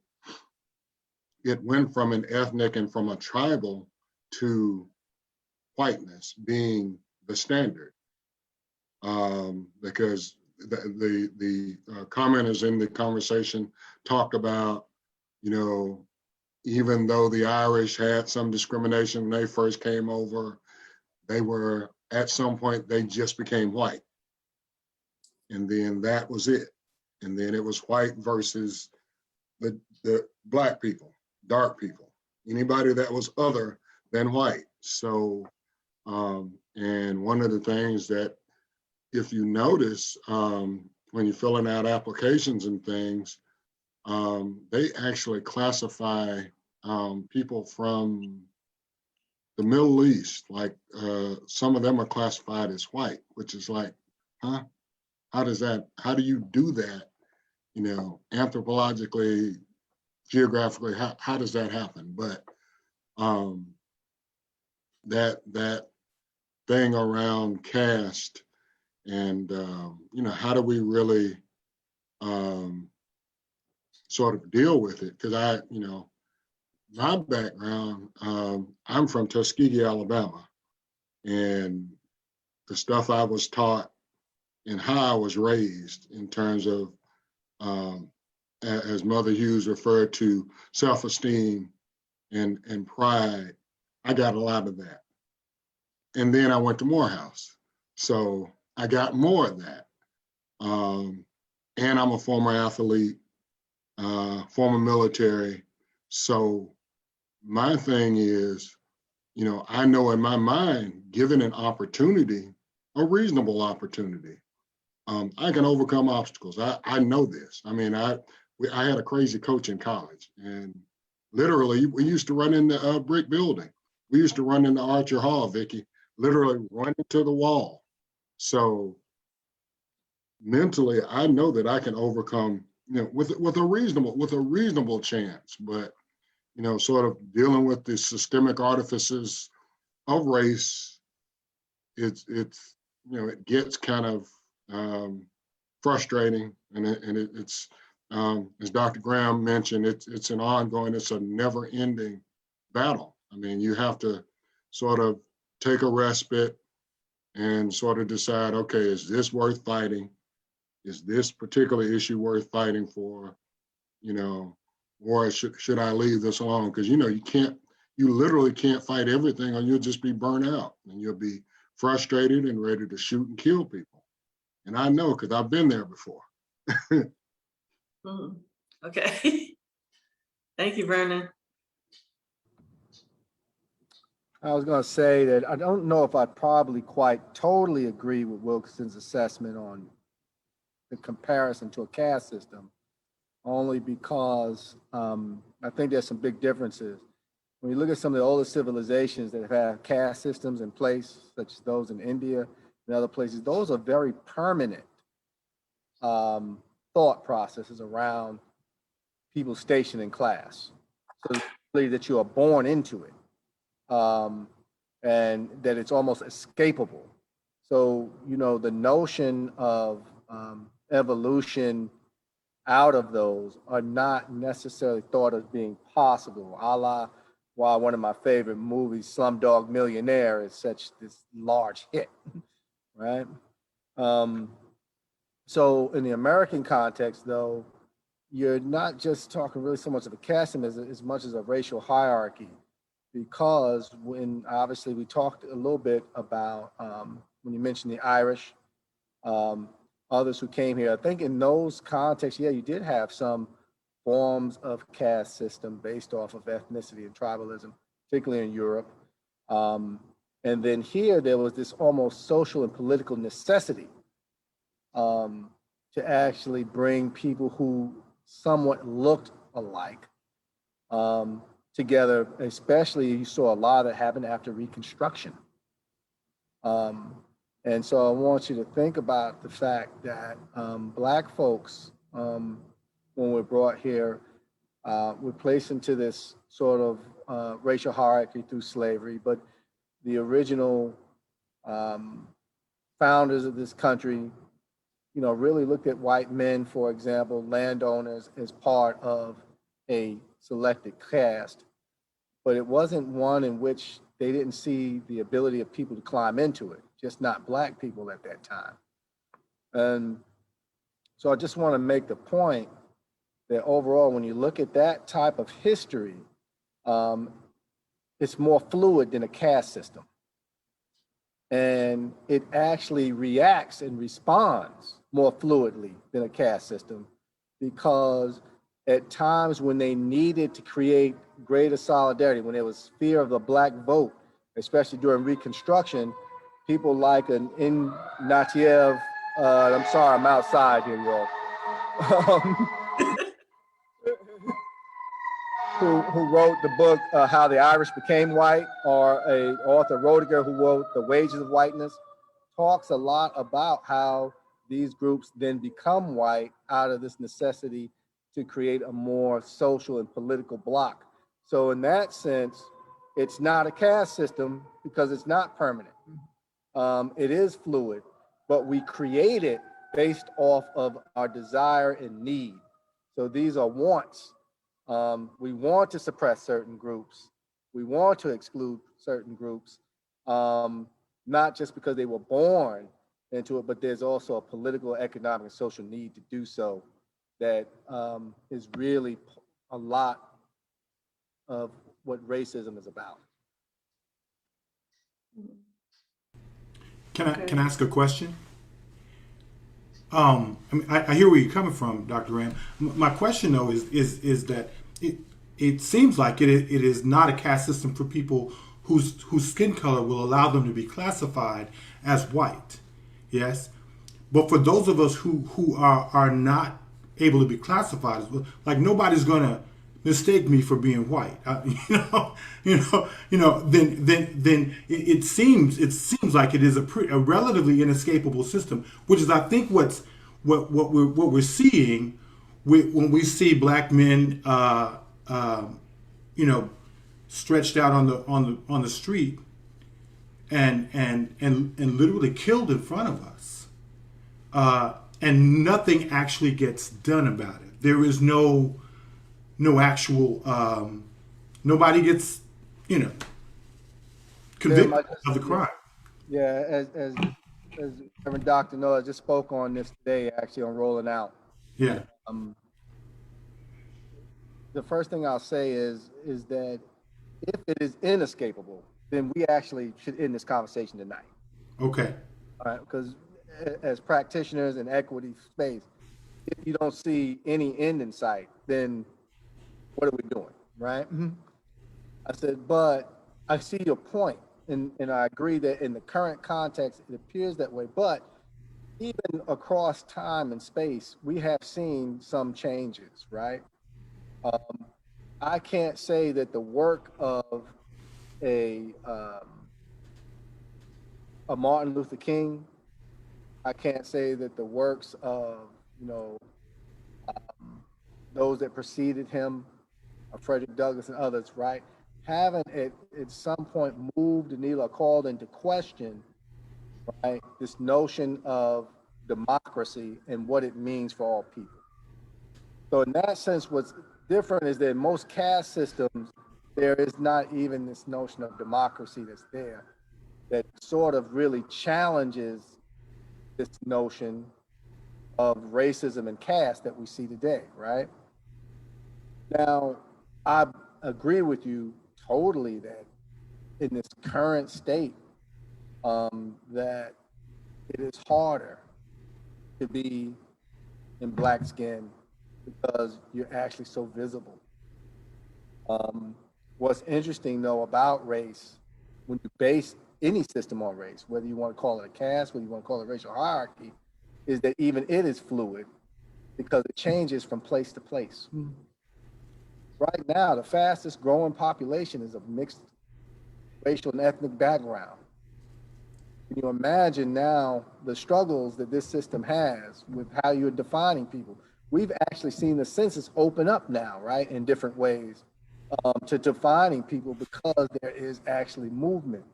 it went from an ethnic and from a tribal to whiteness being the standard. Because the commenters in the conversation talked about, even though the Irish had some discrimination when they first came over, they were, at some point, they just became white. And then that was it. And then it was white versus the Black people, dark people, anybody that was other than white. So, and one of the things that, if you notice, when you're filling out applications and things, they actually classify people from the Middle East, like some of them are classified as white, which is like, huh? How do you do that? Anthropologically, geographically, how does that happen? But that thing around caste and, how do we really sort of deal with it? Because my background, I'm from Tuskegee, Alabama, and the stuff I was taught and how I was raised in terms of, as Mother Hughes referred to, self-esteem and pride, I got a lot of that. And then I went to Morehouse, so I got more of that. And I'm a former athlete, former military. So my thing is, I know in my mind, given an opportunity, a reasonable opportunity, I can overcome obstacles. I know this. I mean, I had a crazy coach in college, and literally we used to run in the brick building. We used to run into Archer Hall, Vicki, literally run into the wall. So mentally, I know that I can overcome, with a reasonable chance. But sort of dealing with the systemic artifices of race, it gets kind of frustrating, and it's as Dr. Graham mentioned, it's an ongoing, it's a never-ending battle. I mean, you have to sort of take a respite and sort of decide, okay, is this worth fighting? Is this particular issue worth fighting for? Or should I leave this alone? Because you literally can't fight everything, or you'll just be burnt out, and you'll be frustrated and ready to shoot and kill people. And I know, because I've been there before. Okay. Thank you, Vernon. I was going to say that I don't know if I probably quite totally agree with Wilkinson's assessment on the comparison to a caste system, only because I think there's some big differences. When you look at some of the older civilizations that have had caste systems in place, such as those in India and other places, those are very permanent thought processes around people's station in class. So really that you are born into it, and that it's almost escapable. So, you know, the notion of evolution out of those are not necessarily thought of being possible, a la why one of my favorite movies, Slumdog Millionaire, is such this large hit, right? So in the American context, though, you're not just talking really so much of a caste as much as a racial hierarchy, because when obviously we talked a little bit about when you mentioned the Irish, others who came here, I think in those contexts, yeah, you did have some forms of caste system based off of ethnicity and tribalism, particularly in Europe. And then here, there was this almost social and political necessity to actually bring people who somewhat looked alike together, especially you saw a lot that happened after Reconstruction. And so I want you to think about the fact that Black folks, when we're brought here, we're placed into this sort of racial hierarchy through slavery, but the original founders of this country, you know, really looked at white men, for example, landowners, as part of a selected caste, but it wasn't one in which they didn't see the ability of people to climb into it, just not Black people at that time. And so I just want to make the point that overall, when you look at that type of history, it's more fluid than a caste system. And it actually reacts and responds more fluidly than a caste system, because at times when they needed to create greater solidarity, when there was fear of the Black vote, especially during Reconstruction, people like an Ignatieff, I'm sorry, I'm outside here, y'all. Who wrote the book, How the Irish Became White, or a author, Roediger, who wrote The Wages of Whiteness, talks a lot about how these groups then become white out of this necessity to create a more social and political bloc. So in that sense, it's not a caste system because it's not permanent. It is fluid, but we create it based off of our desire and need. So these are wants. We want to suppress certain groups. We want to exclude certain groups, not just because they were born into it, but there's also a political, economic, and social need to do so that is really a lot of what racism is about. Can I ask a question? I mean, I hear where you're coming from, Dr. Rem. My question though is that it seems like it is not a caste system for people whose skin color will allow them to be classified as white. Yes, but for those of us who are not able to be classified as, like, nobody's gonna mistake me for being white. Then it seems like it is a relatively inescapable system, which is, I think, what we're seeing when we see Black men, stretched out on the street and literally killed in front of us, and nothing actually gets done about it. There is no actual, nobody gets, convicted of the crime. Yeah, as Reverend Dr. Noah just spoke on this today, actually, on Rolling Out. Yeah. The first thing I'll say is that if it is inescapable, then we actually should end this conversation tonight. Okay. All right, because as practitioners in equity space, if you don't see any end in sight, then what are we doing, right? I said, but I see your point, and I agree that in the current context, it appears that way, but even across time and space, we have seen some changes, right? I can't say that the work of a, um, a Martin Luther King, I can't say that the works of, you know, those that preceded him, Frederick Douglass and others, right, haven't at some point moved the needle or called into question, right, this notion of democracy and what it means for all people. So in that sense, what's different is that in most caste systems, there is not even this notion of democracy that's there that sort of really challenges this notion of racism and caste that we see today, right? Now, I agree with you totally that in this current state, that it is harder to be in black skin because you're actually so visible. What's interesting though about race, when you base any system on race, whether you want to call it a caste, whether you want to call it racial hierarchy, is that even it is fluid because it changes from place to place. Right now, the fastest growing population is of mixed racial and ethnic background. Can you imagine now the struggles that this system has with how you're defining people? We've actually seen the census open up now, right, in different ways to defining people because there is actually movement.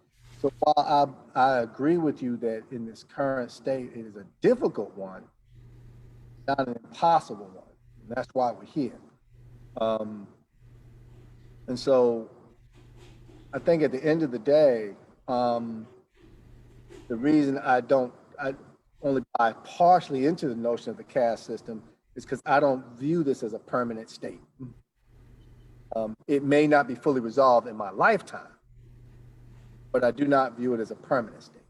So while I agree with you that in this current state, it is a difficult one, not an impossible one. And that's why we're here. And so I think at the end of the day, the reason I only buy partially into the notion of the caste system is because I don't view this as a permanent state. It may not be fully resolved in my lifetime, but I do not view it as a permanent state.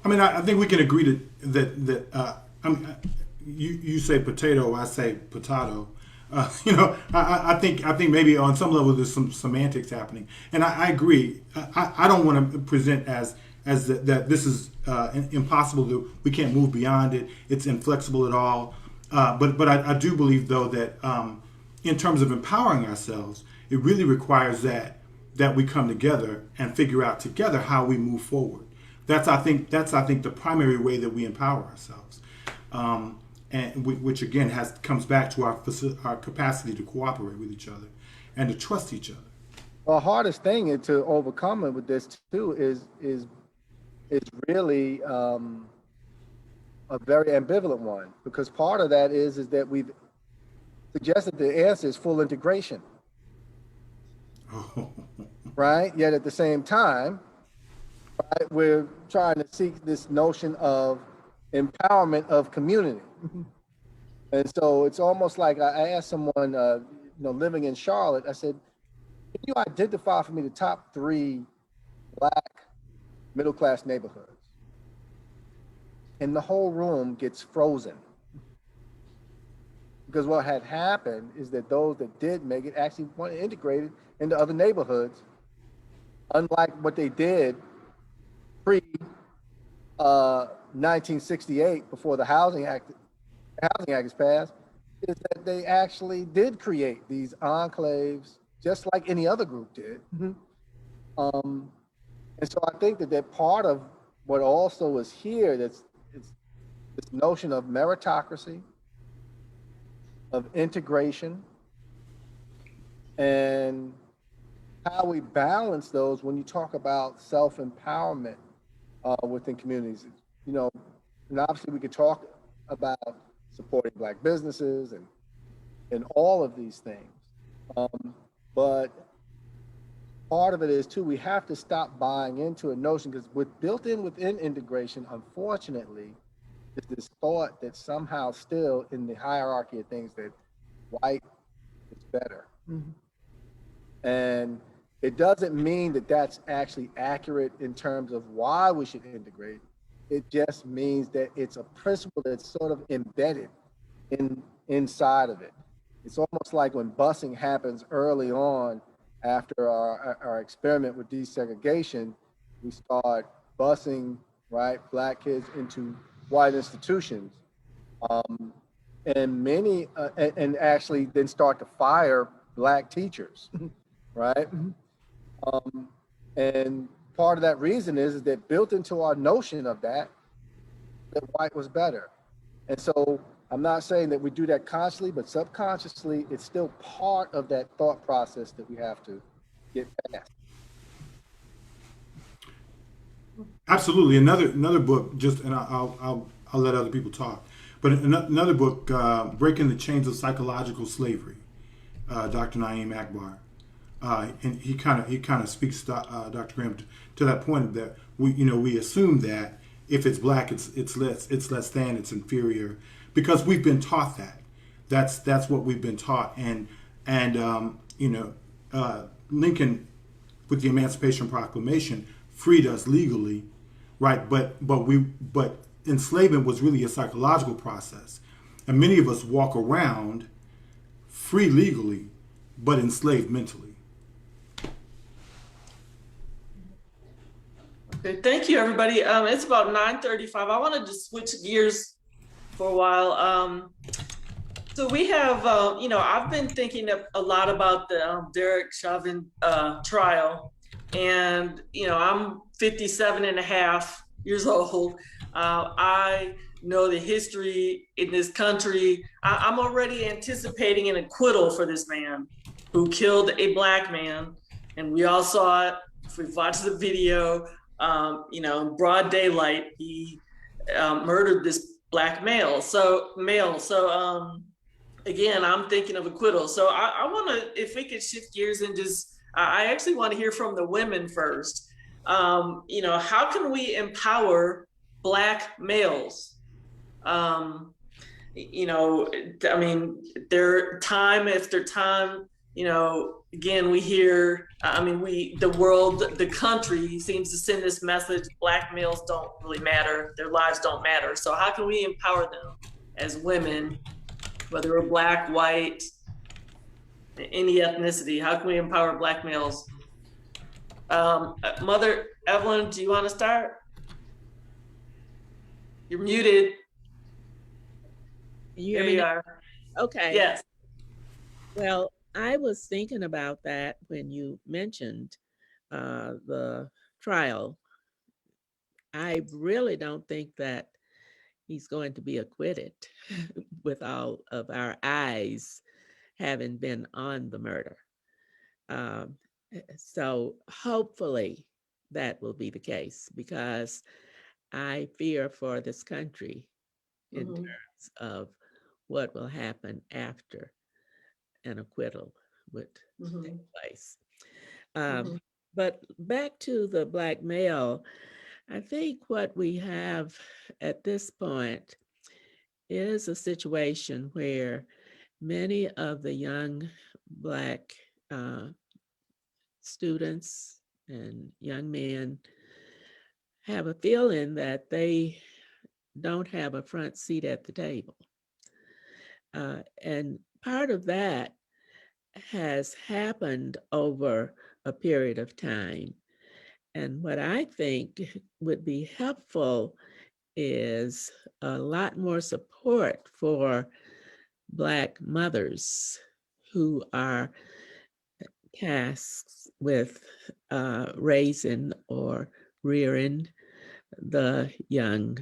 I mean, I think we can agree that you say potato, I say potato. I think maybe on some level there's some semantics happening, and I agree. I don't want to present as that this is impossible. That we can't move beyond it. It's inflexible at all. But I do believe though that in terms of empowering ourselves, it really requires that we come together and figure out together how we move forward. That's I think the primary way that we empower ourselves, and which again comes back to our capacity to cooperate with each other and to trust each other. The hardest thing to overcome it with this too is really a very ambivalent one, because part of that is that we've suggested the answer is full integration, right? Yet at the same time, right, we're trying to seek this notion of empowerment of community. And so it's almost like I asked someone, living in Charlotte, I said, can you identify for me the top 3 Black middle-class neighborhoods? And the whole room gets frozen. Because what had happened is that those that did make it actually want to integrate it into other neighborhoods, unlike what they did pre 1968, before the Housing Act is passed, is that they actually did create these enclaves, just like any other group did. And so I think that part of what also is here, it's this notion of meritocracy, of integration, and how we balance those when you talk about self-empowerment within communities. And obviously we could talk about supporting Black businesses and all of these things. But part of it is too, we have to stop buying into a notion, because within integration, unfortunately, is this thought that somehow still in the hierarchy of things that white is better. And it doesn't mean that that's actually accurate in terms of why we should integrate. It just means that it's a principle that's sort of embedded inside of it. It's almost like when busing happens early on after our experiment with desegregation, we start busing, right, Black kids into white institutions. And many, and actually then start to fire Black teachers, right? And part of that reason is that built into our notion of that white was better. And so I'm not saying that we do that consciously, but subconsciously, it's still part of that thought process that we have to get past. Absolutely. Another book, just and I'll let other people talk. But another book, Breaking the Chains of Psychological Slavery, Dr. Naeem Akbar, and he kind of speaks, Dr. Graham, to that point that we assume that if it's Black, it's less than, it's inferior, because we've been taught that. That's what we've been taught, and Lincoln, with the Emancipation Proclamation, freed us legally, right? But enslavement was really a psychological process, and many of us walk around free legally, but enslaved mentally. Okay, thank you, everybody. It's about 9:35. I wanted to switch gears for a while. So we have, I've been thinking a lot about the Derek Chauvin trial, and, I'm 57 and a half years old. I know the history in this country. I'm already anticipating an acquittal for this man who killed a Black man. And we all saw it. If we've watched the video, in broad daylight, he murdered this Black male. So again, I'm thinking of acquittal. So I want to, if we could shift gears and just, I actually want to hear from the women first. How can we empower Black males? Their time after time, again, we hear, the world, the country seems to send this message: Black males don't really matter, their lives don't matter. So how can we empower them as women, whether we're Black, white, any ethnicity? How can we empower Black males? Mother Evelyn, do you want to start? You're muted. You Here hear me we now? are. Okay. Yes. Well, I was thinking about that when you mentioned the trial. I really don't think that he's going to be acquitted with all of our eyes having been on the murder. So hopefully that will be the case, because I fear for this country in terms of what will happen after an acquittal would take place. But back to the Black male, I think what we have at this point is a situation where many of the young Black students and young men have a feeling that they don't have a front seat at the table. And part of that has happened over a period of time. And what I think would be helpful is a lot more support for Black mothers who are tasked with raising or rearing the young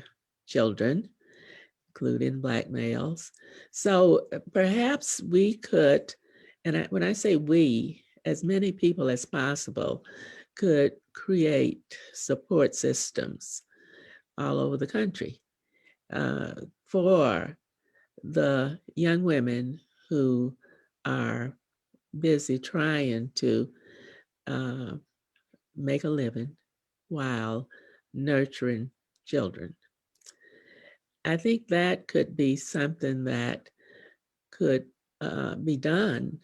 children, including Black males. So perhaps we could, and when I say we, as many people as possible could create support systems all over the country for the young women who are busy trying to make a living while nurturing children. I think that could be something that could be done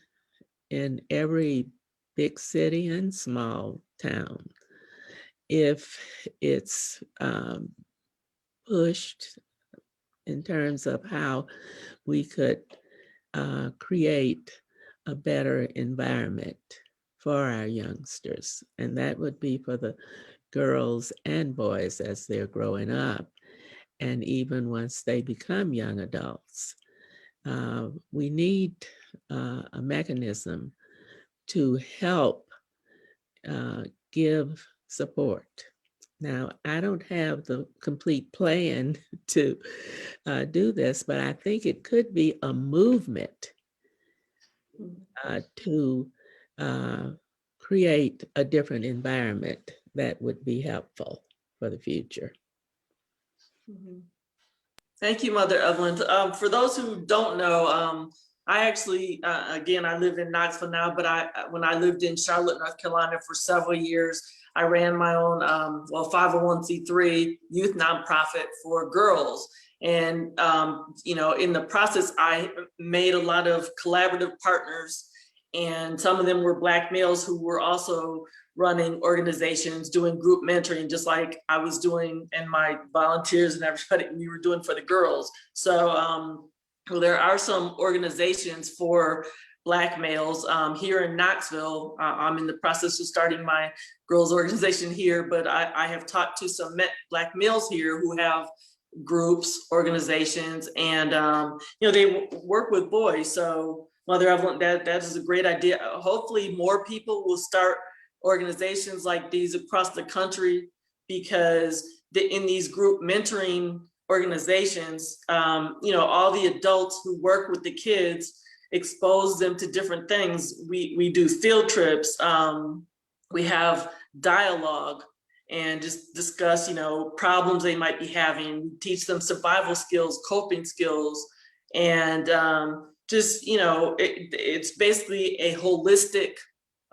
in every big city and small town if it's pushed in terms of how we could create a better environment for our youngsters. And that would be for the girls and boys as they're growing up. And even once they become young adults, we need a mechanism to help give support. Now, I don't have the complete plan to do this, but I think it could be a movement to create a different environment that would be helpful for the future. Thank you, Mother Evelyn. For those who don't know, I actually, again, I live in Knoxville now, but when I lived in Charlotte, North Carolina for several years, I ran my own, 501c3 youth nonprofit for girls. And, in the process, I made a lot of collaborative partners, and some of them were Black males who were also running organizations, doing group mentoring, just like I was doing, and my volunteers and everybody we were doing for the girls. So there are some organizations for Black males here in Knoxville. I'm in the process of starting my girls organization here, but I have talked to some Black males here who have groups, organizations, and they work with boys. So Mother Evelyn, that is a great idea. Hopefully more people will start organizations like these across the country, because in these group mentoring organizations, all the adults who work with the kids expose them to different things. We do field trips, we have dialogue, and just discuss, problems they might be having, teach them survival skills, coping skills, and it's basically a holistic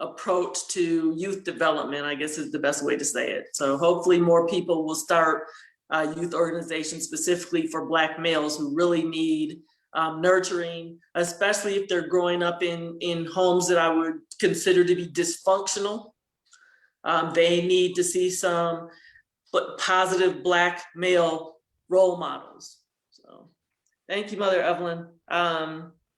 approach to youth development, I guess is the best way to say it. So hopefully more people will start youth organizations specifically for Black males who really need nurturing, especially if they're growing up in homes that I would consider to be dysfunctional. They need to see some positive Black male role models. So thank you, Mother Evelyn.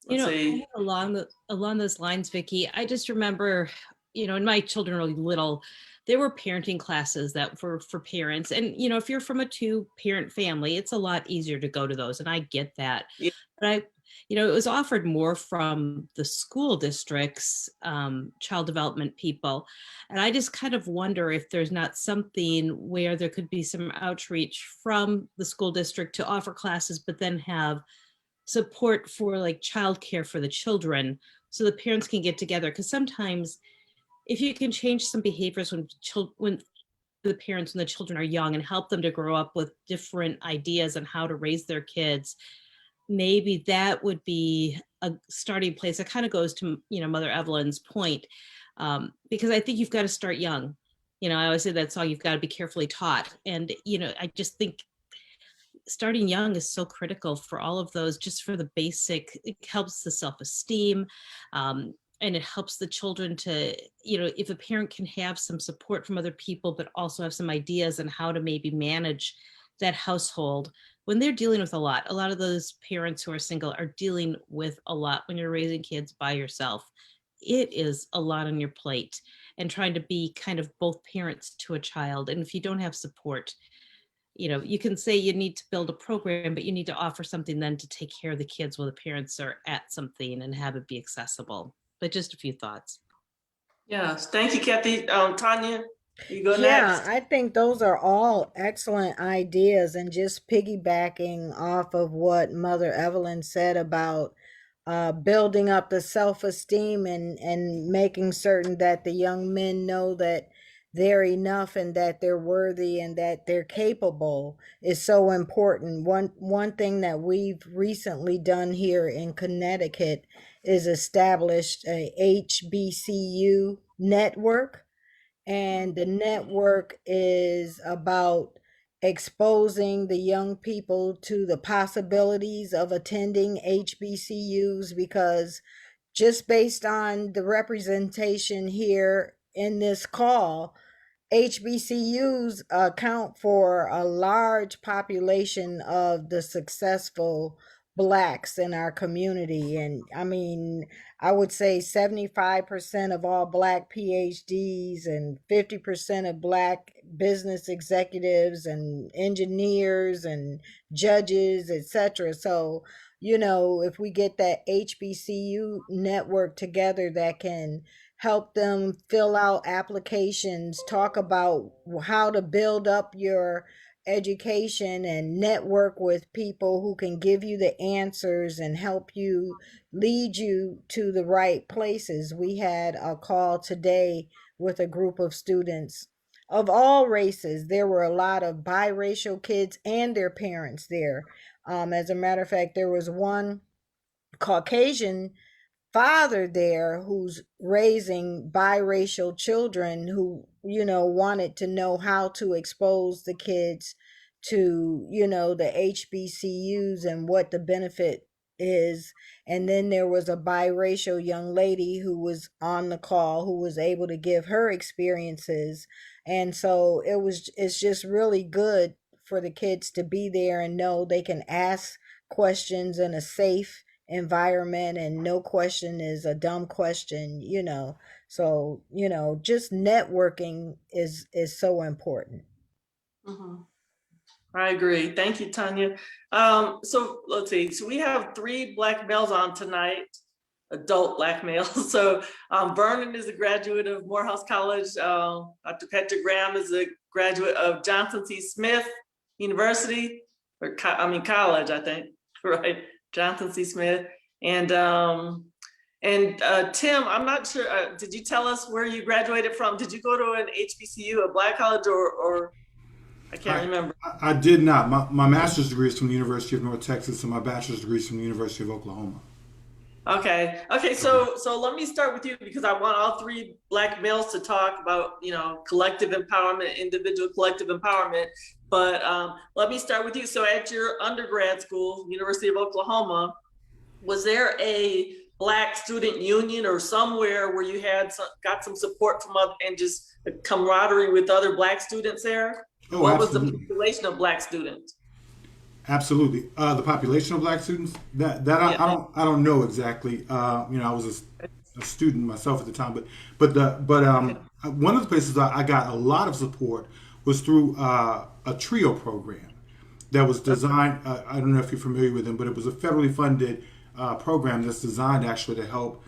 Let's see. Along those lines, Vicki, I just remember, when my children were little, there were parenting classes that were for parents. And, if you're from a 2-parent family, it's a lot easier to go to those. And I get that. Yeah. But it was offered more from the school districts, child development people. And I just kind of wonder if there's not something where there could be some outreach from the school district to offer classes, but then have support for like childcare for the children, so the parents can get together. Because sometimes if you can change some behaviors when the parents and the children are young and help them to grow up with different ideas on how to raise their kids, maybe that would be a starting place. That kind of goes to, Mother Evelyn's point, because I think you've got to start young. I always say that song, you've got to be carefully taught. And, I just think starting young is so critical for all of those, just for the basic, it helps the self-esteem, and it helps the children to, if a parent can have some support from other people, but also have some ideas on how to maybe manage that household when they're dealing with a lot of those parents who are single are dealing with a lot when you're raising kids by yourself. It is a lot on your plate, and trying to be kind of both parents to a child. And if you don't have support, you can say you need to build a program, but you need to offer something then to take care of the kids while the parents are at something and have it be accessible. But just a few thoughts. Yes, thank you, Kathy. Tanya, you go Yeah, next. I think those are all excellent ideas. And just piggybacking off of what Mother Evelyn said about building up the self-esteem and making certain that the young men know that they're enough and that they're worthy and that they're capable is so important. One thing that we've recently done here in Connecticut is established a HBCU network, and the network is about exposing the young people to the possibilities of attending HBCUs, because just based on the representation here in this call, HBCUs account for a large population of the successful blacks in our community. And I mean, I would say 75% of all black PhDs and 50% of black business executives and engineers and judges, etc. So, you know, if we get that HBCU network together that can help them fill out applications, talk about how to build up your education and network with people who can give you the answers and help you lead you to the right places. We had a call today with a group of students of all races. There were a lot of biracial kids and their parents there. As a matter of fact, there was one Caucasian father there who's raising biracial children who, you know, wanted to know how to expose the kids to, you know, the HBCUs and what the benefit is. And then there was a biracial young lady who was on the call who was able to give her experiences. And so it's just really good for the kids to be there and know they can ask questions in a safe environment and no question is a dumb question, you know. So, you know, just networking is so important. Mhm. I agree. Thank you, Tanya. So let's see. So we have 3 Black males on tonight, adult Black males. So Vernon is a graduate of Morehouse College. Dr. Patrick Graham is a graduate of Johnson C. Smith University, or college, I think, right? Johnson C. Smith. And Tim, I'm not sure, did you tell us where you graduated from? Did you go to an HBCU, a Black college, or I can't remember. I did not. My master's degree is from the University of North Texas, and my bachelor's degree is from the University of Oklahoma. Okay. So let me start with you because I want all 3 Black males to talk about, you know, collective empowerment, individual collective empowerment. But let me start with you. So at your undergrad school, University of Oklahoma, was there a Black student union or somewhere where you had got some support from other and just a camaraderie with other Black students there? Oh, What absolutely. was the population of Black students? Absolutely. The population of Black students I don't know exactly. You know, I was a student myself at the time, one of the places I got a lot of support was through a TRIO program that was designed. I don't know if you're familiar with them, but it was a federally funded program that's designed actually to help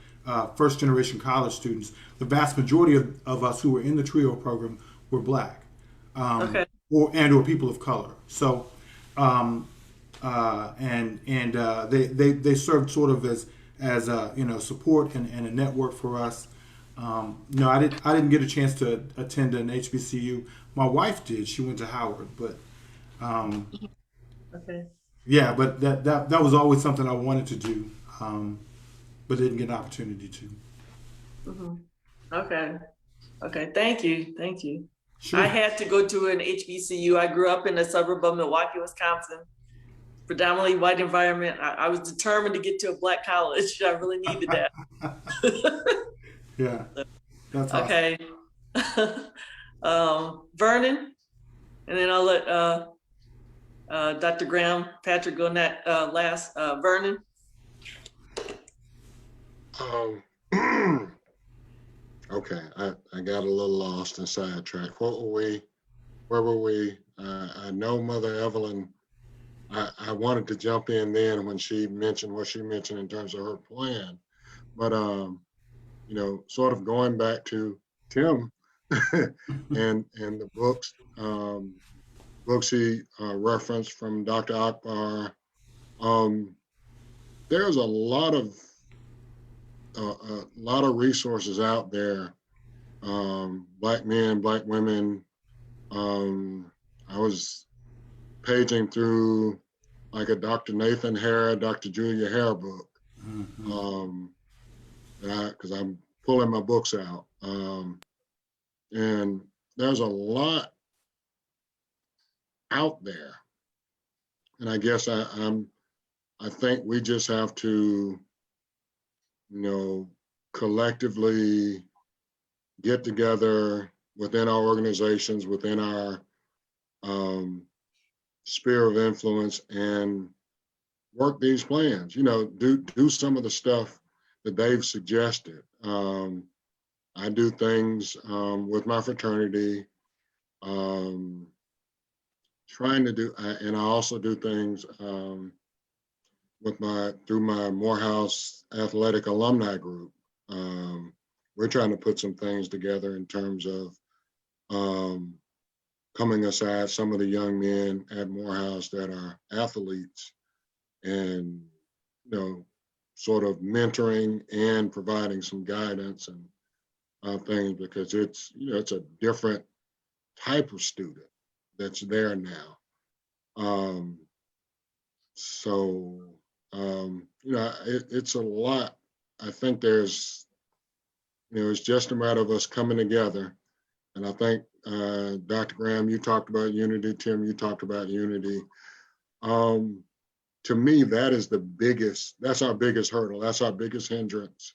first generation college students. The vast majority of us who were in the TRIO program were Black, Okay. or people of color. So. They served sort of as a, you know, support and a network for us. No, I didn't get a chance to attend an HBCU. My wife did. She went to Howard, but Okay. yeah, but that was always something I wanted to do, but didn't get an opportunity to. Mm-hmm. Okay. Okay. Thank you. Sure. I had to go to an HBCU. I grew up in a suburb of Milwaukee, Wisconsin, predominantly white environment. I was determined to get to a Black college. I really needed that. Yeah, that's awesome. Okay. Vernon, and then I'll let Dr. Graham, Patrick go last. Vernon. Okay, I got a little lost and sidetracked. Where were we? I know Mother Evelyn, I wanted to jump in then when she mentioned what she mentioned in terms of her plan. But, you know, sort of going back to Tim and the books he referenced from Dr. Akbar, there's a lot of resources out there. Black men, Black women. I was paging through like a Dr. Nathan Hare, Dr. Julia Hare book, because I'm pulling my books out. And there's a lot out there. And I guess I think we just have to, you know, collectively get together within our organizations, within our sphere of influence, and work these plans, do some of the stuff that they've suggested. I do things with my fraternity, trying to do, and I also do things through my Morehouse Athletic Alumni Group. We're trying to put some things together in terms of coming aside some of the young men at Morehouse that are athletes and, sort of mentoring and providing some guidance and things, because it's a different type of student that's there now. It's a lot. I think there's, it's just a matter of us coming together. And I think, Dr. Graham, you talked about unity. Tim, you talked about unity. To me, that's our biggest hurdle. That's our biggest hindrance.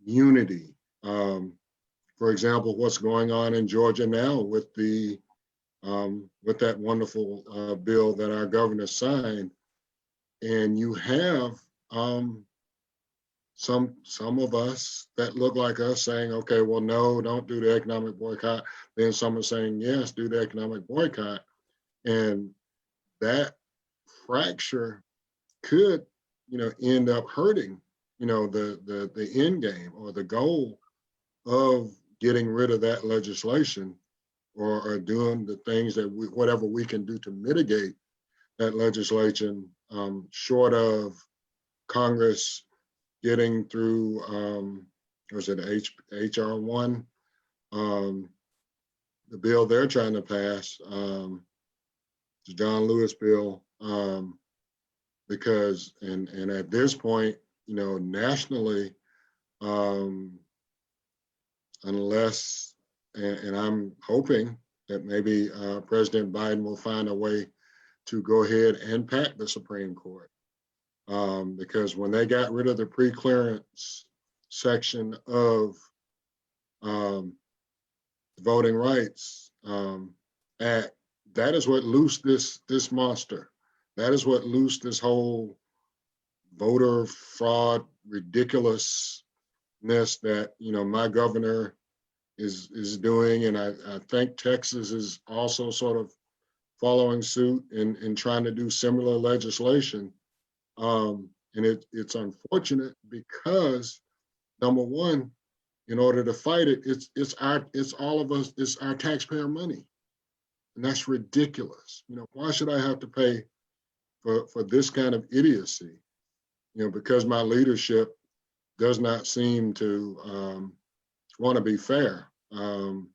Unity. For example, what's going on in Georgia now with that wonderful bill that our governor signed. And you have some of us that look like us saying, okay, well, no, don't do the economic boycott. Then someone saying, yes, do the economic boycott. And that fracture could, end up hurting, the end game or the goal of getting rid of that legislation, or doing the things that whatever we can do to mitigate that legislation, short of Congress getting through, was it HR 1, the bill they're trying to pass, the John Lewis bill, because, and at this point, nationally, unless, and I'm hoping that maybe President Biden will find a way to go ahead and pack the Supreme Court. Because when they got rid of the pre-clearance section of voting rights act, that is what loosed this monster. That is what loosed this whole voter fraud ridiculousness that my governor is doing, and I think Texas is also sort of following suit and trying to do similar legislation. And it's unfortunate because, number one, in order to fight it, it's all of us, it's our taxpayer money. And that's ridiculous. Why should I have to pay for this kind of idiocy? Because my leadership does not seem to want to be fair. And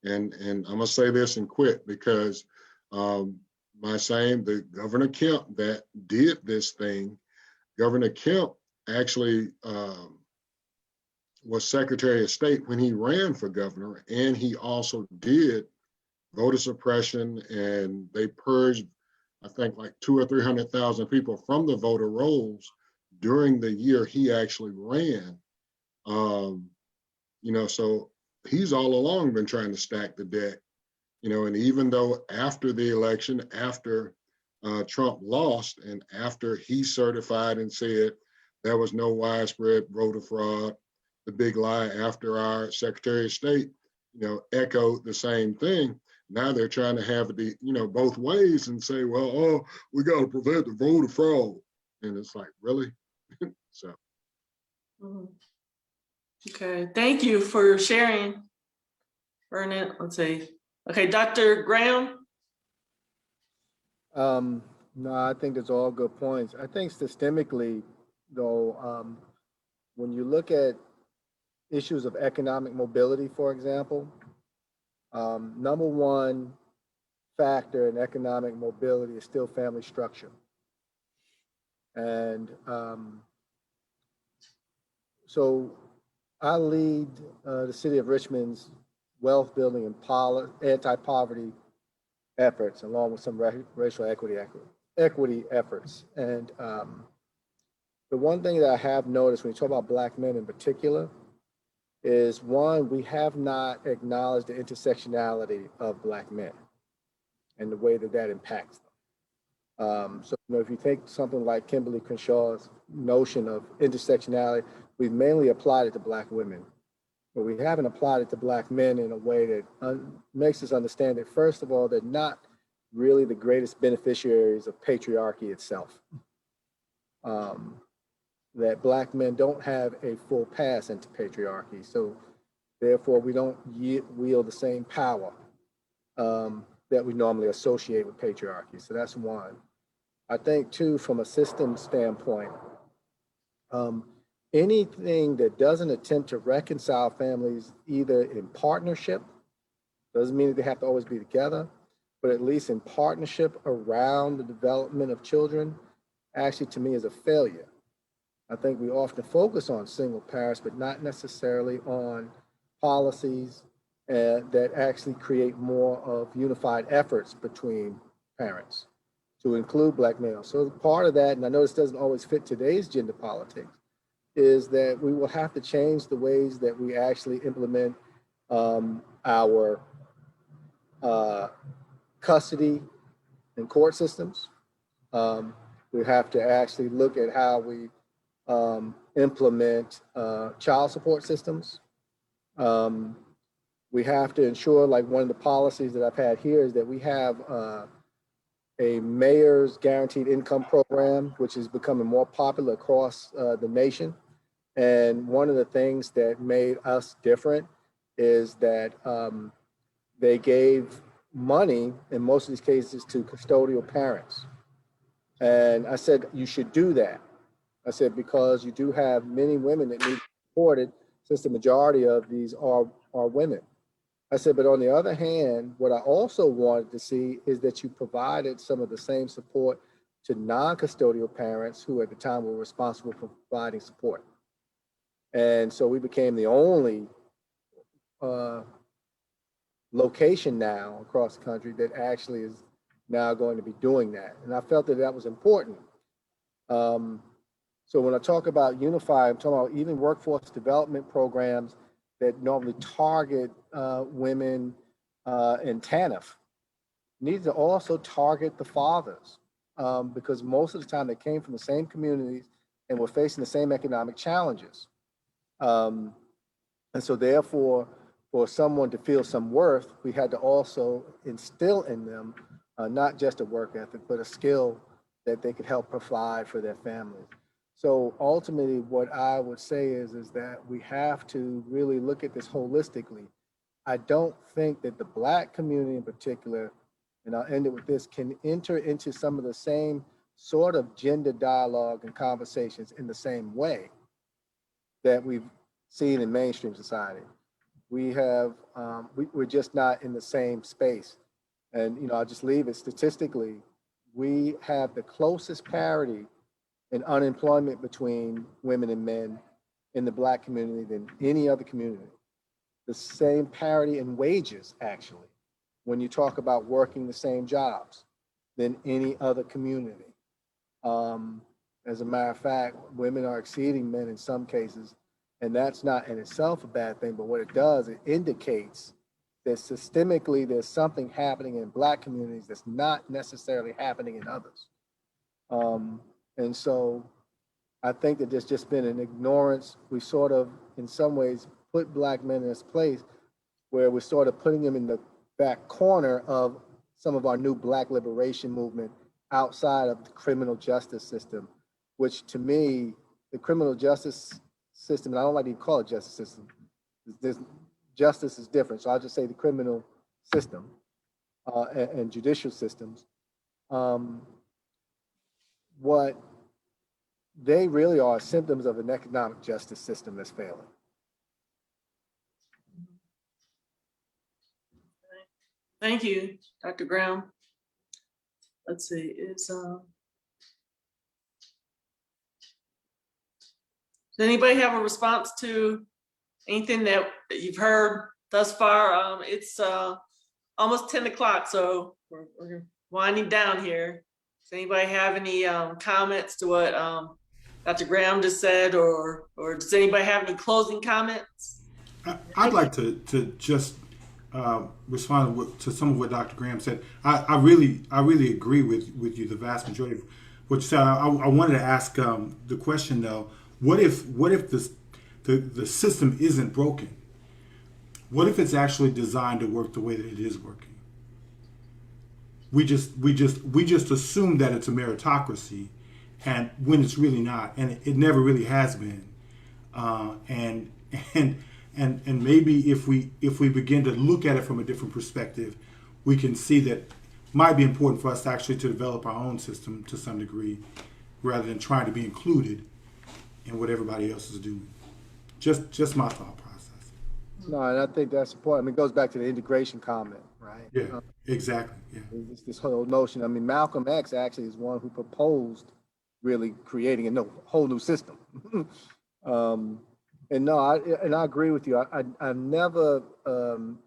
I'm gonna say this and quit, because the Governor Kemp that did this thing, Governor Kemp actually was Secretary of State when he ran for governor, and he also did voter suppression, and they purged, I think, like 200,000 or 300,000 people from the voter rolls during the year he actually ran. So he's all along been trying to stack the deck, and even though after the election, after Trump lost, and after he certified and said there was no widespread voter fraud, the big lie after our Secretary of State, echoed the same thing. Now they're trying to have it, both ways and say, well, we got to prevent the voter fraud. And it's like, really? So. Okay, thank you for sharing, Vernon. Let's see. Okay, Dr. Graham. No, I think it's all good points. I think systemically, though, when you look at issues of economic mobility, for example, number one factor in economic mobility is still family structure. And so I lead the city of Richmond's wealth building and anti-poverty efforts, along with some racial equity efforts. And the one thing that I have noticed when you talk about Black men in particular is, one, we have not acknowledged the intersectionality of Black men and the way that impacts them. So, if you take something like Kimberly Crenshaw's notion of intersectionality, we've mainly applied it to Black women, but we haven't applied it to Black men in a way that makes us understand that, first of all, they're not really the greatest beneficiaries of patriarchy itself. That Black men don't have a full pass into patriarchy. So therefore, we don't wield the same power that we normally associate with patriarchy. So that's one. I think too, from a system standpoint, anything that doesn't attempt to reconcile families either in partnership, doesn't mean that they have to always be together, but at least in partnership around the development of children, actually to me is a failure. I think we often focus on single parents, but not necessarily on policies that actually create more of unified efforts between parents to include Black males. So part of that, and I know this doesn't always fit today's gender politics, is that we will have to change the ways that we actually implement our custody and court systems. We have to actually look at how we implement child support systems. We have to ensure, like one of the policies that I've had here is that we have a mayor's guaranteed income program, which is becoming more popular across the nation. And one of the things that made us different is that they gave money in most of these cases to custodial parents. And I said, you should do that. I said, because you do have many women that need supported, since the majority of these are women. I said, but on the other hand, what I also wanted to see is that you provided some of the same support to non-custodial parents who at the time were responsible for providing support. And so we became the only location now across the country that actually is now going to be doing that. And I felt that that was important. So when I talk about unify, I'm talking about even workforce development programs that normally target women in TANF need to also target the fathers because most of the time they came from the same communities and were facing the same economic challenges. And so therefore, for someone to feel some worth, we had to also instill in them not just a work ethic, but a skill that they could help provide for their families. So ultimately, what I would say is that we have to really look at this holistically. I don't think that the Black community in particular, and I'll end it with this, can enter into some of the same sort of gender dialogue and conversations in the same way that we've seen in mainstream society. We're just not in the same space. And I'll just leave it statistically, we have the closest parity in unemployment between women and men in the Black community than any other community. The same parity in wages, actually, when you talk about working the same jobs than any other community. As a matter of fact, women are exceeding men in some cases, and that's not in itself a bad thing, but what it does, it indicates that systemically there's something happening in Black communities that's not necessarily happening in others. And so I think that there's just been an ignorance. We sort of, in some ways, put Black men in this place where we're sort of putting them in the back corner of some of our new Black liberation movement outside of the criminal justice system, which to me, the criminal justice system, and I don't like to even call it justice system, justice is different. So I'll just say the criminal system and judicial systems. What they really are symptoms of an economic justice system that's failing. Thank you, Dr. Graham. Let's see, does anybody have a response to anything that you've heard thus far? It's almost 10 o'clock, so we're winding down here. Does anybody have any comments to what Dr. Graham just said, or does anybody have any closing comments? I'd like to just respond to some of what Dr. Graham said. I really agree with you. The vast majority of what you said. I wanted to ask the question though. What if the system isn't broken? What if it's actually designed to work the way that it is working? We just assume that it's a meritocracy, and when it's really not, and it never really has been. And and maybe if we begin to look at it from a different perspective, we can see that it might be important for us actually to develop our own system to some degree, rather than trying to be included in what everybody else is doing. Just my thought process. No, and I think that's important. I mean, it goes back to the integration comment, right? Yeah, exactly. Yeah. This whole notion. I mean, Malcolm X actually is one who proposed really creating a whole new system. And no, I agree with you. I never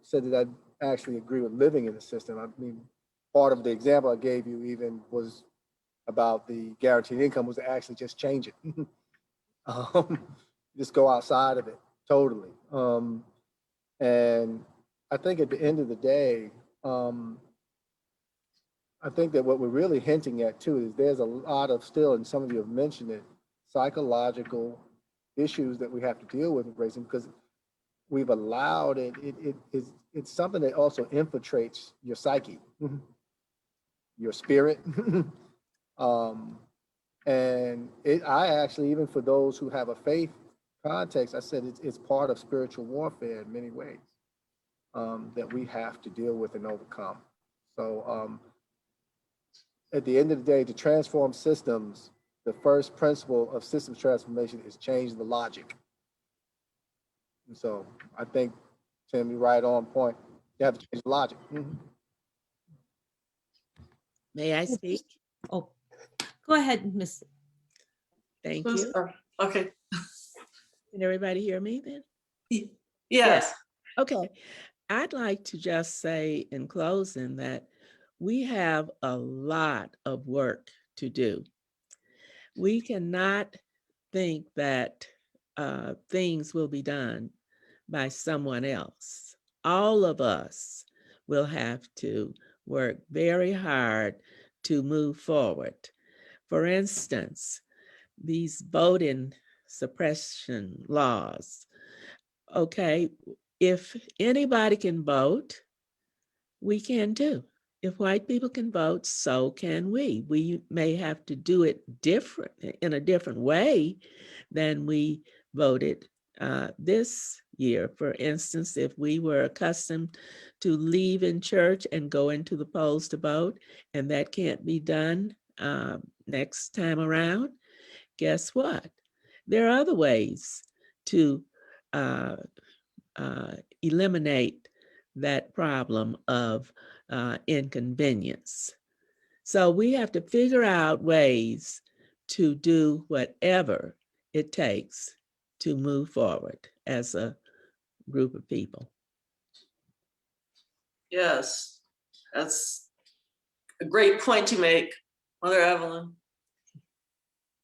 said that I actually agree with living in the system. I mean, part of the example I gave you even was about the guaranteed income was to actually just change it. Just go outside of it totally. And I think at the end of the day, I think that what we're really hinting at too is there's a lot of still, and some of you have mentioned it, psychological issues that we have to deal with racism because we've allowed it's something that also infiltrates your psyche, your spirit. And I actually, even for those who have a faith context, I said it's part of spiritual warfare in many ways that we have to deal with and overcome. So at the end of the day, to transform systems, the first principle of systems transformation is change the logic. And so I think, Tim, you're right on point. You have to change the logic. May I speak? Oh, go ahead, Miss. Thank you. Okay. Can everybody hear me then? Yes. Okay. I'd like to just say in closing that we have a lot of work to do. We cannot think that things will be done by someone else. All of us will have to work very hard to move forward. For instance, these voting suppression laws. Okay, if anybody can vote, we can too. If white people can vote, so can we. We may have to do it different in a different way than we voted this year. For instance, if we were accustomed to leave in church and go into the polls to vote, and that can't be done next time around, guess what? There are other ways to eliminate that problem of inconvenience. So we have to figure out ways to do whatever it takes to move forward as a group of people. Yes, that's a great point to make, Mother Evelyn.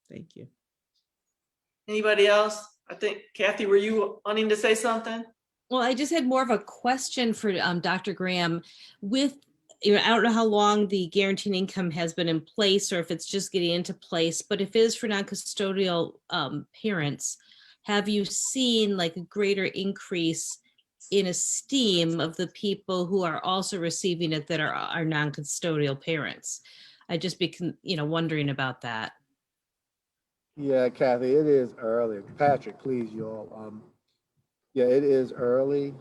Thank you. Anybody else? I think, Kathy, were you wanting to say something? Well, I just had more of a question for Dr. Graham. With, I don't know how long the guaranteed income has been in place or if it's just getting into place, but if it is for non-custodial parents, have you seen like a greater increase in esteem of the people who are also receiving it that are non-custodial parents? I just be, wondering about that. Yeah, Kathy, it is early. Patrick, please, y'all. Yeah, it is early.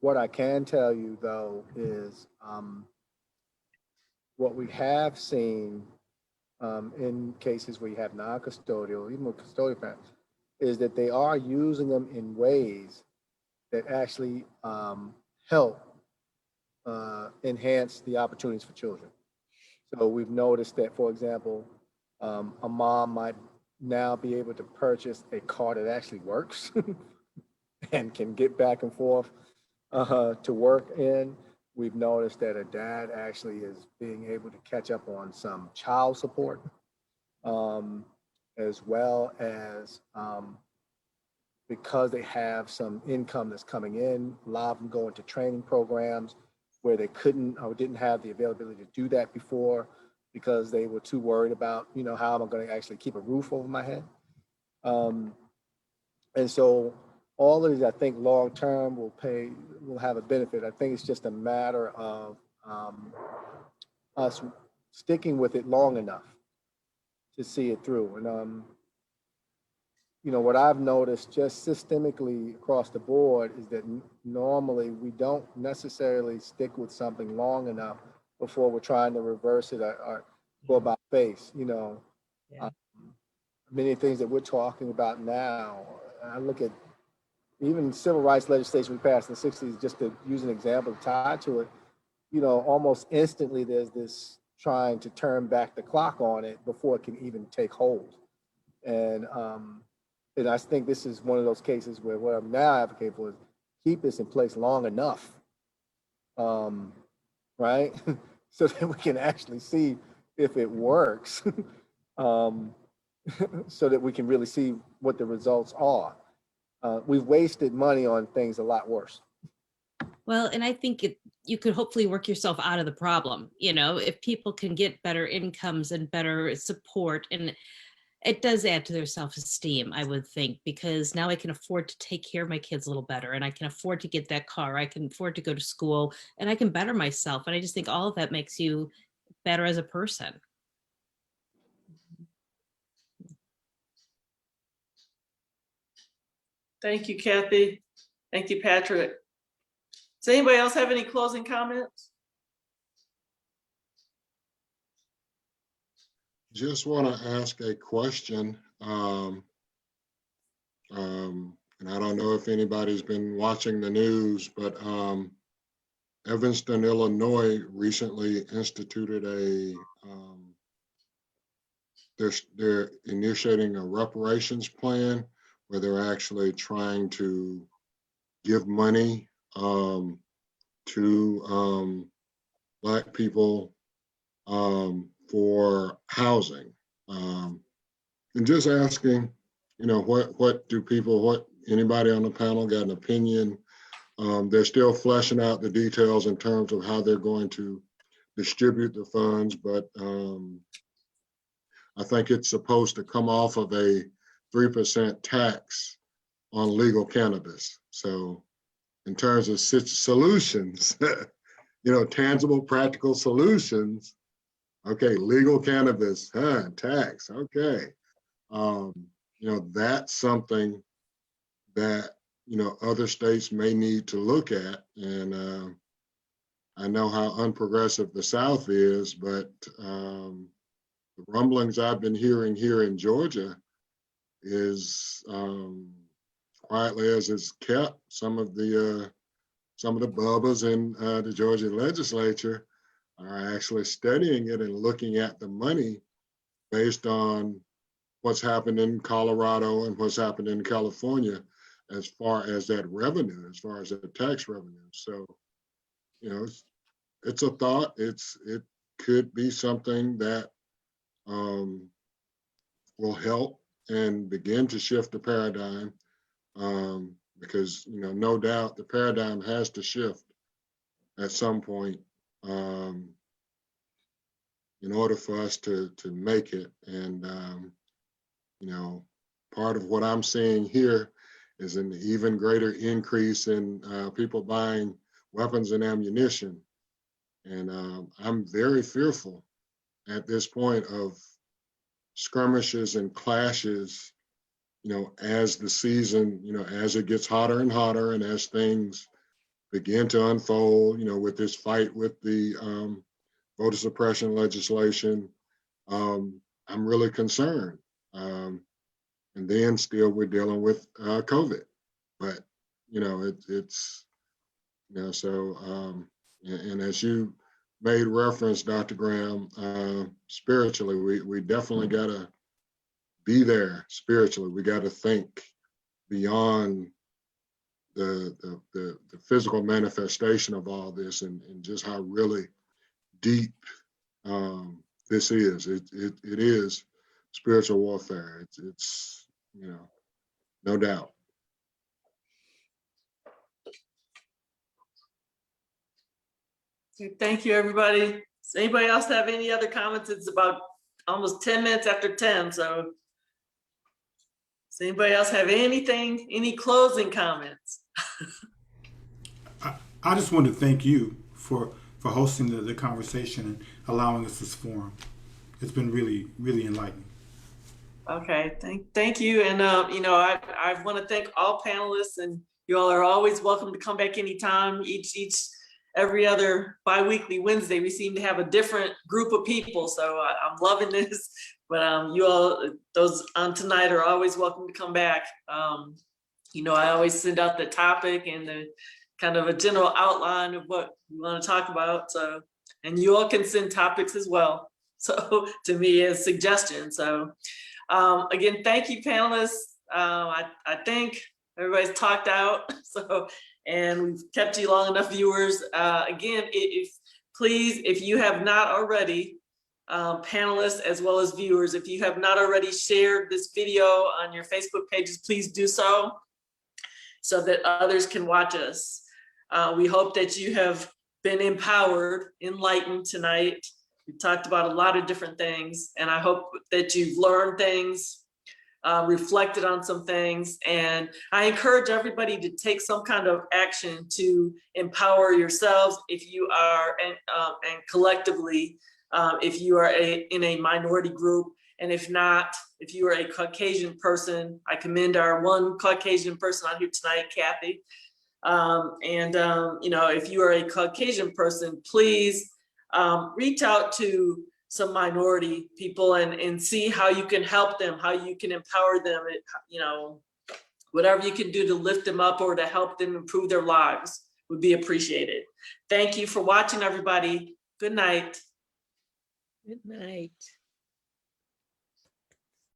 What I can tell you though is what we have seen in cases where you have non-custodial, even with custodial parents, is that they are using them in ways that actually help enhance the opportunities for children. So we've noticed that, for example, a mom might now be able to purchase a car that actually works and can get back and forth to work in. We've noticed that a dad actually is being able to catch up on some child support, as well as because they have some income that's coming in. A lot of them go into training programs where they couldn't or didn't have the availability to do that before because they were too worried about, you know, how am I going to actually keep a roof over my head? And so all of these, I think, long term will have a benefit. I think it's just a matter of us sticking with it long enough to see it through. And you know, what I've noticed just systemically across the board is that normally we don't necessarily stick with something long enough before we're trying to reverse it or go about face. You know, Yeah. many things that we're talking about now. I look at even civil rights legislation we passed in the 60s, just to use an example tied to it, you know, almost instantly there's this trying to turn back the clock on it before it can even take hold. And I think this is one of those cases where what I'm now advocating for is keep this in place long enough, right? So that we can actually see if it works, so that we can really see what the results are. We've wasted money on things a lot worse. Well, and I think you could hopefully work yourself out of the problem. You know, if people can get better incomes and better support, and it does add to their self-esteem, I would think, because now I can afford to take care of my kids a little better, and I can afford to get that car, I can afford to go to school, and I can better myself. And I just think all of that makes you better as a person. Thank you, Kathy. Thank you, Patrick. Does anybody else have any closing comments? Just want to ask a question. And I don't know if anybody's been watching the news, but Evanston, Illinois recently instituted they're initiating a reparations plan where they're actually trying to give money to Black people for housing. And just asking, you know, what do people, anybody on the panel got an opinion? They're still fleshing out the details in terms of how they're going to distribute the funds, but I think it's supposed to come off of a 3% tax on legal cannabis. So in terms of solutions, you know, tangible, practical solutions, okay, legal cannabis, tax, okay. You know, that's something that, you know, other states may need to look at. And I know how unprogressive the South is, but the rumblings I've been hearing here in Georgia is quietly as it's kept, some of the bubbas in the Georgia legislature are actually studying it and looking at the money based on what's happened in Colorado and what's happened in California as far as that revenue, as far as the tax revenue. So, you know, it's a thought. It could be something that will help and begin to shift the paradigm, because, you know, no doubt the paradigm has to shift at some point in order for us to make it. And you know, part of what I'm seeing here is an even greater increase in people buying weapons and ammunition. And I'm very fearful at this point of skirmishes and clashes, you know, as the season, you know, as it gets hotter and hotter and as things begin to unfold, you know, with this fight with the voter suppression legislation. I'm really concerned. And then still we're dealing with COVID. But, you know, it's, you know, so, and as you made reference, Dr. Graham, spiritually, we definitely got to be there spiritually. We got to think beyond the physical manifestation of all this and just how really deep this is. It is spiritual warfare. It's, you know, no doubt. Thank you, everybody. Does anybody else have any other comments? It's about almost 10 minutes after 10, so. Does anybody else have anything, any closing comments? I just want to thank you for hosting the conversation and allowing us this forum. It's been really, really enlightening. Okay, thank you. And you know, I want to thank all panelists, and you all are always welcome to come back anytime. Every other bi-weekly Wednesday, we seem to have a different group of people. So I'm loving this. But you all, those on tonight are always welcome to come back. You know, I always send out the topic and the kind of a general outline of what we want to talk about. So, and you all can send topics as well. So to me as suggestions. So again, thank you, panelists. I think everybody's talked out. So, and we've kept you long enough, viewers. Again, please, if you have not already, panelists as well as viewers, if you have not already shared this video on your Facebook pages, please do so that others can watch us. We hope that you have been empowered, enlightened tonight. We talked about a lot of different things, and I hope that you've learned things, reflected on some things, and I encourage everybody to take some kind of action to empower yourselves if you are, and collectively, if you are in a minority group, and if not, if you are a Caucasian person. I commend our one Caucasian person on here tonight, Kathy. You know, if you are a Caucasian person, please reach out to some minority people and see how you can help them, how you can empower them, you know, whatever you can do to lift them up or to help them improve their lives would be appreciated. Thank you for watching, everybody. Good night. Good night.